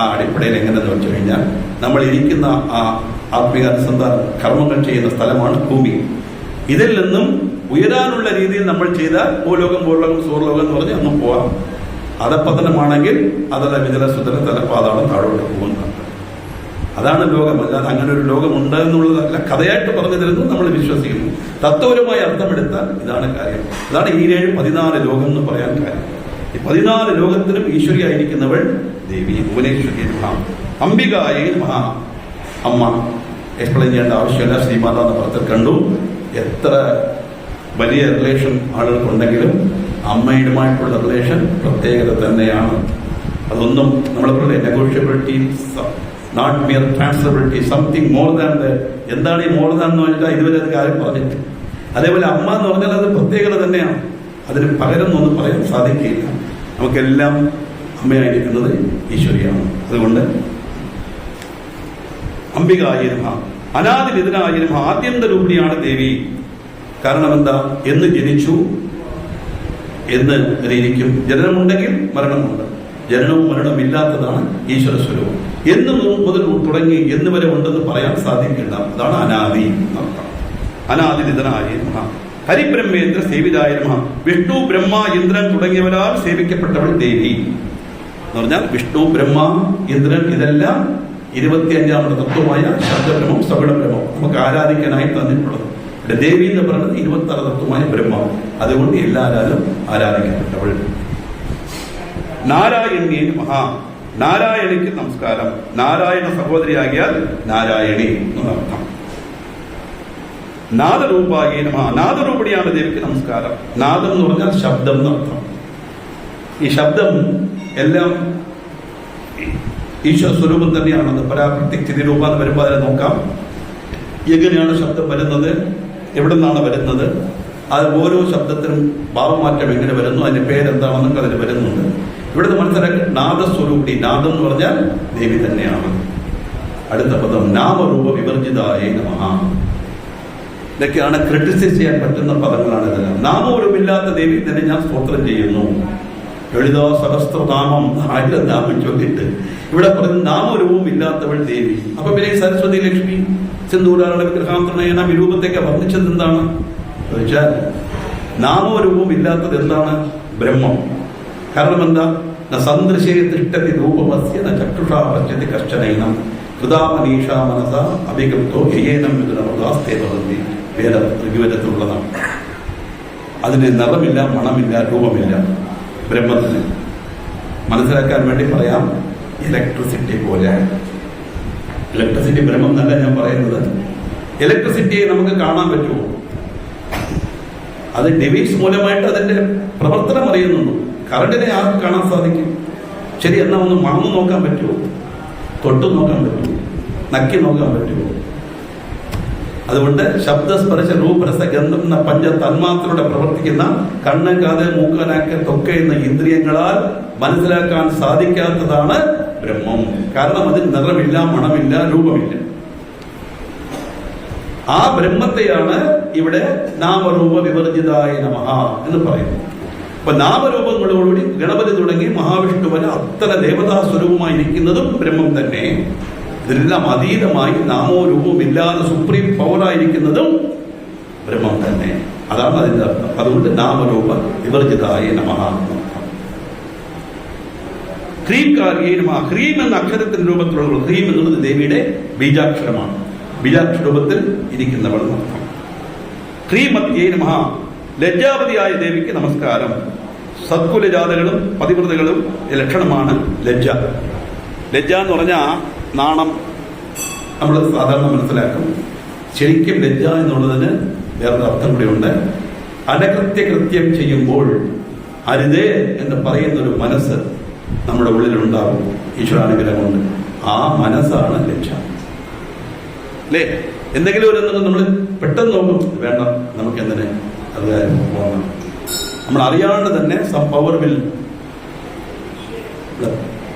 ആ അടിപ്പടയിൽ എങ്ങനെയെന്ന് വെച്ച് കഴിഞ്ഞാൽ നമ്മൾ ഇരിക്കുന്ന ആ ആത്മീക അനുസന്ധാന കർമ്മങ്ങൾ ചെയ്യുന്ന സ്ഥലമാണ് ഭൂമി. ഇതിൽ നിന്നും ഉയരാനുള്ള രീതിയിൽ നമ്മൾ ചെയ്താൽ ഭൂലോകം, ഭൂർലോകം, സുവർലോകം എന്ന് പറഞ്ഞ് ഒന്നും പോവാം. അധപതനമാണെങ്കിൽ അതല്ല, വിതല, സുതല, തലപാതാളം താഴോട്ട് പോകുന്നുണ്ട്. അതാണ് ലോകം. അല്ലാതെ അങ്ങനെ ഒരു ലോകമുണ്ട് എന്നുള്ളതല്ല, കഥയായിട്ട് പറഞ്ഞു തരുന്നു, നമ്മൾ വിശ്വസിക്കുന്നു. തത്വപരമായ അർത്ഥമെടുത്താൽ ഇതാണ് കാര്യം. അതാണ് ഈ 14 ലോകം എന്ന് പറയാൻ കാര്യം. ഈ 14 ലോകത്തിനും ഈശ്വരിയായിരിക്കുന്നവൾ ദേവി ഭുവനേശ്വരി അംബികായേ നമഃ. അമ്മ എക്സ്പ്ലെയിൻ ചെയ്യേണ്ട ആവശ്യമില്ല, ശ്രീമാത എന്ന പദത്തിൽ കണ്ടു. എത്ര വലിയ റിലേഷൻ ആളുകൾക്കുണ്ടെങ്കിലും അമ്മയുമായിട്ടുള്ള റിലേഷൻ പ്രത്യേകത തന്നെയാണ്. അതൊന്നും നമ്മൾ പറയുന്നത് negotiability, not mere transferability, something more than. എന്താണ് ഈ മോർ ദാൻ എന്ന് പറഞ്ഞാൽ ഇതുവരെ അത് കാര്യം പറഞ്ഞിട്ട്. അതേപോലെ അമ്മ എന്ന് പറഞ്ഞാൽ അത് പ്രത്യേകത തന്നെയാണ്. അതിന് പകരം ഒന്നും പറയാൻ സാധിക്കില്ല. നമുക്കെല്ലാം അമ്മയായിരിക്കുന്നത് ഈശ്വരിയാണ്. അതുകൊണ്ട് അംബികായിരുന്ന അനാദിനിതനായിരുന്ന ആദ്യന്തരൂപിണിയാണ് ദേവി. കാരണം എന്താ? എന്ന് ജനിച്ചു, എന്ന് ഇരിക്കും. ജനനമുണ്ടെങ്കിൽ മരണമുണ്ട്. ജനനവും മരണവും ഇല്ലാത്തതാണ് ഈശ്വര സ്വരൂപം. എന്ന് മുതൽ തുടങ്ങി എന്ന് വരെ ഉണ്ടെന്ന് പറയാൻ സാധിക്കില്ല. അതാണ് അനാദി എന്നർത്ഥം. അനാദിനിതനായ ഹരിബ്രഹ്മേന്ദ്ര സേവിതായ നമഃ. വിഷ്ണു, ബ്രഹ്മ, ഇന്ദ്രൻ തുടങ്ങിയവരാൽ സേവിക്കപ്പെട്ടവൾ ദേവി എന്ന് പറഞ്ഞാൽ വിഷ്ണു, ബ്രഹ്മ, ഇന്ദ്രൻ ഇതെല്ലാം 25ാമത് തത്വമായ ശബ്ദബ്രഹ്മം, സഗുണബ്രഹ്മം നമുക്ക് ആരാധിക്കാനായി തന്നിട്ടുള്ളത്. ദേവി എന്ന് പറയുന്നത് 26 തത്വമായ ബ്രഹ്മം. അതുകൊണ്ട് എല്ലാവരും ആരാധിക്കപ്പെട്ടവൾ. നാരായണിയെ നമഃ. നാരായണിക്ക് നമസ്കാരം. നാരായണ സഹോദരിയാകിയാൽ നാരായണി എന്നർത്ഥം. നാദരൂപായേ നമഃ. നാദരൂപിണിയാണ് ദേവിക്ക് നമസ്കാരം. നാദം എന്ന് പറഞ്ഞാൽ ശബ്ദം എന്നർത്ഥം. ഈ ശബ്ദം എല്ലാം ഈശ്വര സ്വരൂപം തന്നെയാണെന്ന് പരാപ്രത്യ സ്ഥിതിരൂപ എന്ന് വരുമ്പോൾ അതിനെ നോക്കാം. എങ്ങനെയാണ് ശബ്ദം വരുന്നത്, എവിടെ നിന്നാണ് വരുന്നത്, അത് ഓരോ ശബ്ദത്തിനും ഭാവമാറ്റം എങ്ങനെ വരുന്നു, അതിന്റെ പേരെന്താണെന്നൊക്കെ അതിൽ വരുന്നുണ്ട്. ഇവിടുന്ന് മനസ്സിലാക്കി നാദസ്വരൂപിണി. നാദം എന്ന് പറഞ്ഞാൽ ദേവി തന്നെയാണ്. അടുത്ത പദം നാമരൂപ വിവർജിതായ നമഃ. ഇതൊക്കെയാണ് ക്രിട്ടിസൈസ് ചെയ്യാൻ പറ്റുന്ന പദങ്ങളാണ് ഇതെല്ലാം. നാമരൂപമില്ലാത്ത ദേവി തന്നെ ഞാൻ സ്തോത്രം ചെയ്യുന്നു. ലളിതാ സഹസ്രനാമം, 1000 നാമം ചൊല്ലിട്ട് ഇവിടെ പറഞ്ഞ നാമരൂപം ഇല്ലാത്തവൾ ദേവി. അപ്പൊ പിന്നെ സരസ്വതി, ലക്ഷ്മി, സിന്ദൂരാള വിഗ്രഹാന്തരണ വിരൂപത്തേക്ക് വർണ്ണിച്ചത് എന്താണ് ചോദിച്ചാൽ നാമരൂപം ഇല്ലാത്തത് എന്താണ്? ബ്രഹ്മം. കാരണം എന്താ? സന്ദൃശേ തിഷ്ടതി രൂപമസ്യ ചക്ഷുഷാ പശ്യതി കശ്ചനൈനം കൃതാമനീഷ മനസ അഭികൃപ്തോ യേനം വിദുരമൃതാസ്തേ ഭവന്തി. ഋഗ്വേദത്തിലുള്ളതാണ്. അതിന് നിറമില്ല, മണമില്ല, രൂപമില്ല. ബ്രഹ്മത്തിന് മനസ്സിലാക്കാൻ വേണ്ടി പറയാം, ഇലക്ട്രിസിറ്റി പോലെ. ഇലക്ട്രിസിറ്റി ബ്രഹ്മം എന്നല്ല ഞാൻ പറയുന്നത്. ഇലക്ട്രിസിറ്റിയെ നമുക്ക് കാണാൻ പറ്റുമോ? അത് ഡിവൈസ് മൂലമായിട്ട് അതിന്റെ പ്രവർത്തനം അറിയുന്നുള്ളൂ. കറണ്ടിനെ ആർക്ക് കാണാൻ സാധിക്കും? ശരി, എന്നാൽ ഒന്ന് മണന്ന് നോക്കാൻ പറ്റുമോ? തൊട്ട് നോക്കാൻ പറ്റുമോ? നക്കി നോക്കാൻ പറ്റുമോ? അതുകൊണ്ട് ശബ്ദസ്പർശ രൂപരസ ഗന്ധം എന്ന 5 തന്മാത്രയുടെ പ്രവർത്തിക്കുന്ന കണ്ണ്, കാത്, മൂക്ക്, നാക്ക്, ത്വക്ക് എന്ന ഇന്ദ്രിയങ്ങളാൽ മനസ്സിലാക്കാൻ സാധിക്കാത്തതാണ് ബ്രഹ്മം. കാരണം അതിന് നിറമില്ല, മണമില്ല, രൂപമില്ല. ആ ബ്രഹ്മത്തെയാണ് ഇവിടെ നാമരൂപ വിവർജിതായ നമഃ എന്ന് പറയുന്നത്. അപ്പൊ നാമരൂപങ്ങളോടുകൂടി ഗണപതി തുടങ്ങി മഹാവിഷ്ണു വരെ അത്തര ദേവതാ സ്വരൂപമായിരിക്കുന്നതും ബ്രഹ്മം തന്നെ. ഇതിനെല്ലാം അതീതമായി നാമോ രൂപവും ഇല്ലാതെ സുപ്രീം പവറായിരിക്കുന്നതും ബ്രഹ്മം തന്നെ. അതാണ് അതിന്റെ അർത്ഥം. അതുകൊണ്ട് നാമരൂപ വിവർജിതായ നമഃ. ഹ്രീംകാരിയേ നമഃ. ഹ്രീം എന്ന അക്ഷരത്തിന്റെ രൂപത്തിലുള്ള ഹ്രീം എന്നുള്ളത് ദേവിയുടെ ബീജാക്ഷരമാണ്. ബീജാക്ഷര രൂപത്തിൽ ഇരിക്കുന്നവൾ എന്നർത്ഥം. ഹ്രീമത്യേ നമഃ. ലജ്ജാവതിയായ ദേവിക്ക് നമസ്കാരം. സത്കുലജാതകളും പതിവ്രതകളും ലക്ഷണമാണ് ലജ്ജ. ലജ്ജ എന്ന് പറഞ്ഞാൽ നാണം. നമ്മൾ സാധാരണ മനസ്സിലാക്കും. ശരിക്കും ലജ്ജ എന്നുള്ളതിന് വേറൊരു അർത്ഥം കൂടിയുണ്ട്. അനകൃത്യം ചെയ്യുമ്പോൾ അരുതേ എന്ന് പറയുന്നൊരു മനസ്സ് നമ്മുടെ ഉള്ളിലുണ്ടാകും ഈശ്വരാനുഗ്രഹം കൊണ്ട്. ആ മനസ്സാണ് ലജ്ജ. അല്ലേ? എന്തെങ്കിലും ഒരു നമ്മൾ പെട്ടെന്ന് നോക്കും, വേണ്ട നമുക്ക് എന്തിനെ അത് പോകണം. നമ്മൾ അറിയാണ്ട് തന്നെ സം പവർ വിൽ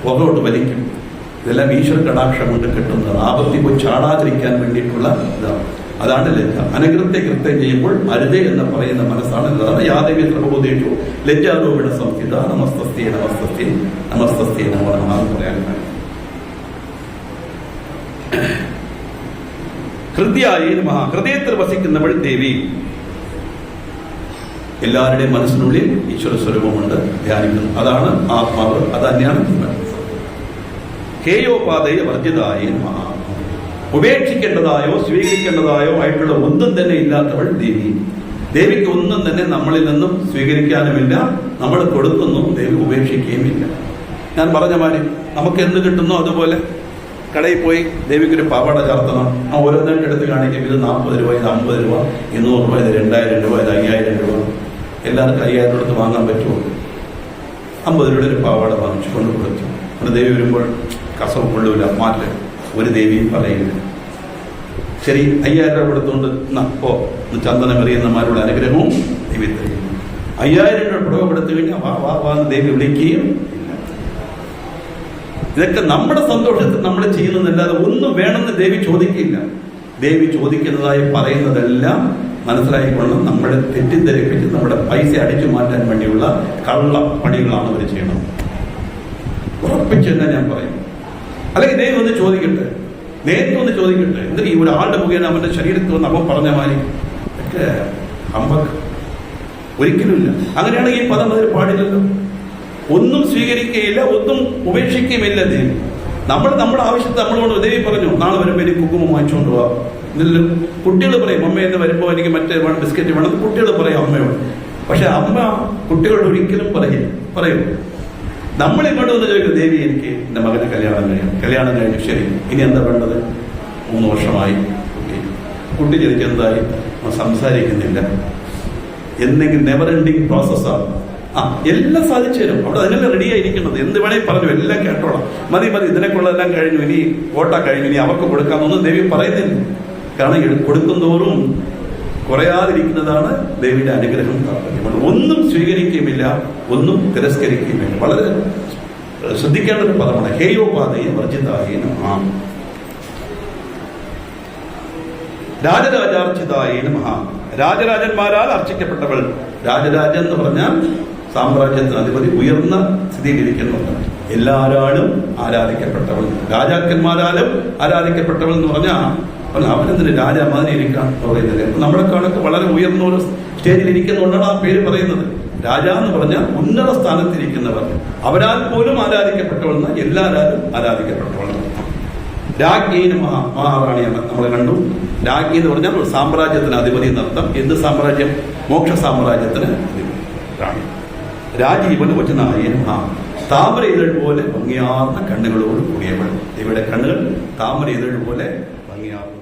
പുറകോട്ട് വലിക്കും. ഇതെല്ലാം ഈശ്വര കടാക്ഷം കൊണ്ട് കിട്ടുന്നതാണ്. ആപത്തി പോയി ചാടാതിരിക്കാൻ വേണ്ടിയിട്ടുള്ള ഇതാണ്. അതാണ് ലജ്ജ. അനകൃത്യ കൃത്യം ചെയ്യുമ്പോൾ അരുതേ എന്ന് പറയുന്ന മനസ്സാണ്. അതാണ് യാദവ്യ പ്രബോധിച്ചു ലജ്ജാരോപിണ സംസ്ഥിത നമസ്തസ്തേ നമസ്തസ്തേ നമസ്തസ്തേ നമോ നമഃ എന്ന് പറയാൻ കഴിയും. ഹൃദയായേ നമഃ. ഹൃദയത്തിൽ വസിക്കുന്നവൾ ദേവി. എല്ലാവരുടെയും മനസ്സിനുള്ളിൽ ഈശ്വര സ്വരൂപമുണ്ട്, ധ്യാനിക്കുന്നു. അതാണ് ആത്മാവ്, അത് തന്നെയാണ് ജീവൻ. ഹേയോപാതയെ വർജിതായേ നമഃ. ഉപേക്ഷിക്കേണ്ടതായോ സ്വീകരിക്കേണ്ടതായോ ആയിട്ടുള്ള ഒന്നും തന്നെ ഇല്ലാത്തവൾ ദേവി. ദേവിക്ക് ഒന്നും തന്നെ നമ്മളിൽ നിന്നും സ്വീകരിക്കാനുമില്ല, നമ്മൾ കൊടുക്കുന്നു, ദേവി ഉപേക്ഷിക്കുകയുമില്ല. ഞാൻ പറഞ്ഞ മാതിരി നമുക്ക് എന്ത് കിട്ടുന്നോ അതുപോലെ കടയിൽ പോയി ദേവിക്കൊരു പാവാട ചാർത്തണം, ആ ഓരോന്നിട്ട് എടുത്ത് കാണിക്കും. ഇത് 40 രൂപ, ഇത് 50 രൂപ, 200 രൂപ, ഇത് 2000 രൂപ, ഇത് 5000 രൂപ. എല്ലാവർക്കും 5000 എടുത്ത് വാങ്ങാൻ പറ്റുമോ? 50 രൂപയുടെ ഒരു പാവാട വാങ്ങിച്ചു കൊണ്ട് കൊടുത്തു. അവിടെ ദേവി വരുമ്പോൾ കസവ് കൊള്ളൂല, മാറ്റം ഒരു ദേവിയും പറയില്ല. ശരി, 5000 രൂപ കൊടുത്തുകൊണ്ട് പോ ചന്ദനം എറിയുന്നമാരുടെ അനുഗ്രഹവും ദേവി തരും. 5000 രൂപ പുറകെ കൊടുത്തു കഴിഞ്ഞാൽ വാ വാ വാ എന്ന് ദേവി വിളിക്കുകയും ഇല്ല. ഇതൊക്കെ നമ്മുടെ സന്തോഷത്തിൽ നമ്മൾ ചെയ്യുന്നതല്ലാതെ ഒന്നും വേണമെന്ന് ദേവി ചോദിക്കില്ല. ദേവി ചോദിക്കുന്നതായി പറയുന്നതെല്ലാം മനസ്സിലായിക്കൊള്ളും നമ്മളെ തെറ്റിദ്ധരിപ്പിച്ച് നമ്മുടെ പൈസ അടിച്ചു മാറ്റാൻ വേണ്ടിയുള്ള കള്ള പണികളാണ് അവർ ചെയ്യണം. ഉറപ്പിച്ച് തന്നെ ഞാൻ പറയും. അല്ലെങ്കിൽ ദേവി ഒന്ന് ചോദിക്കട്ടെ, നേരത്തെ ഒന്ന് ചോദിക്കട്ടെ, എന്തിനാ ഈ ഒരാളുടെ മുഖേന അവന്റെ ശരീരത്തിൽ വന്ന് അവൻ പറഞ്ഞ മാതിരി ഒക്കെ ഹമ്പക്ക് ഒരിക്കലുമില്ല. അങ്ങനെയാണെങ്കിൽ ഈ പദം അതിൽ പാടില്ലല്ലോ. ഒന്നും സ്വീകരിക്കുകയില്ല, ഒന്നും ഉപേക്ഷിക്കുകയുമില്ല ദേവി. നമ്മുടെ ആവശ്യത്തെ നമ്മളോട് ദേവി പറഞ്ഞു, നാളെ വരുമ്പോൾ എനിക്ക് കുക്കുമം വാങ്ങിച്ചുകൊണ്ട് പോവാ. ഇതിൽ കുട്ടികൾ പറയും, അമ്മ എന്ന് വരുമ്പോൾ എനിക്ക് മറ്റേ വേണം, ബിസ്ക്കറ്റ് വേണം. കുട്ടികൾ പറയും അമ്മയോട്. പക്ഷെ അമ്മ കുട്ടികളോട് ഒരിക്കലും പറയൂ. നമ്മൾ ഇങ്ങോട്ട് വന്ന് ചോദിക്കും, ദേവി എനിക്ക് എൻ്റെ മകനെ കല്യാണം കഴിഞ്ഞു, ശരി, ഇനി എന്താ വേണ്ടത്? 3 വർഷമായി കുട്ടി ചോദിച്ചെന്തായി? സംസാരിക്കുന്നില്ല. എന്തെങ്കിലും നെവർ എൻഡിങ് പ്രോസസ്സാണ്. എല്ലാം സാധിച്ചു തരും. അവിടെ അതിനെല്ലാം റെഡിയായിരിക്കുന്നത്. എന്ത് വേണേൽ പറഞ്ഞു, എല്ലാം കേട്ടോളാം, മതി ഇതിനെക്കുള്ളതെല്ലാം കഴിഞ്ഞു, ഇനി വോട്ടാ കഴിഞ്ഞു, ഇനി അവർക്ക് കൊടുക്കാമെന്നൊന്നും ദേവി പറയുന്നില്ല. കാരണം കൊടുക്കുന്തോറും കുറയാതിരിക്കുന്നതാണ് ദേവിയുടെ അനുഗ്രഹം. ഒന്നും സ്വീകരിക്കുകയുമില്ല, ഒന്നും തിരസ്കരിക്കുകയുമില്ല. വളരെ ശ്രദ്ധിക്കേണ്ട ഒരു പദമാണ് ഹേയോപാതയെ വർജിതായേ നമഃ. രാജരാജാർച്ചിതായേ നമഃ. രാജരാജന്മാരാൽ അർച്ചിക്കപ്പെട്ടവൾ. രാജരാജൻ എന്ന് പറഞ്ഞാൽ സാമ്രാജ്യത്തിന് അധിപതി, ഉയർന്ന സ്ഥിതിയിലിരിക്കുന്നുണ്ട്. എല്ലാവരാലും ആരാധിക്കപ്പെട്ടവൾ. രാജാക്കന്മാരാലും ആരാധിക്കപ്പെട്ടവൾ എന്ന് പറഞ്ഞാൽ അവനെന്തിന് രാജാമാതിരി ഇരിക്കാൻ പറയുന്നത്? നമ്മളെക്കാളൊക്കെ വളരെ ഉയർന്ന ഒരു സ്റ്റേജിൽ ഇരിക്കുന്നുകൊണ്ടാണ് ആ പേര് പറയുന്നത്. രാജ എന്ന് പറഞ്ഞാൽ ഉന്നത സ്ഥാനത്തിരിക്കുന്നവർ, അവരാൽ പോലും ആരാധിക്കപ്പെട്ടവളെന്ന്, എല്ലാവരും ആരാധിക്കപ്പെട്ടവളെന്ന്. രാജ്ഞിന് മഹാറാണിയാണ് നമ്മൾ കണ്ടു. രാജ്ഞി എന്ന് പറഞ്ഞാൽ ഒരു സാമ്രാജ്യത്തിന് അധിപതി എന്നർത്ഥം. എന്ത് സാമ്രാജ്യം? മോക്ഷ സാമ്രാജ്യത്തിന് അധിപതി റാണി. രാജീവന് വചനായ താമര ഇതൾ പോലെ ഭംഗിയാർന്ന കണ്ണുകളോട് കൂടിയവൾ. ഇവയുടെ കണ്ണുകൾ താമര ഇതൾ പോലെ ഭംഗിയാർന്ന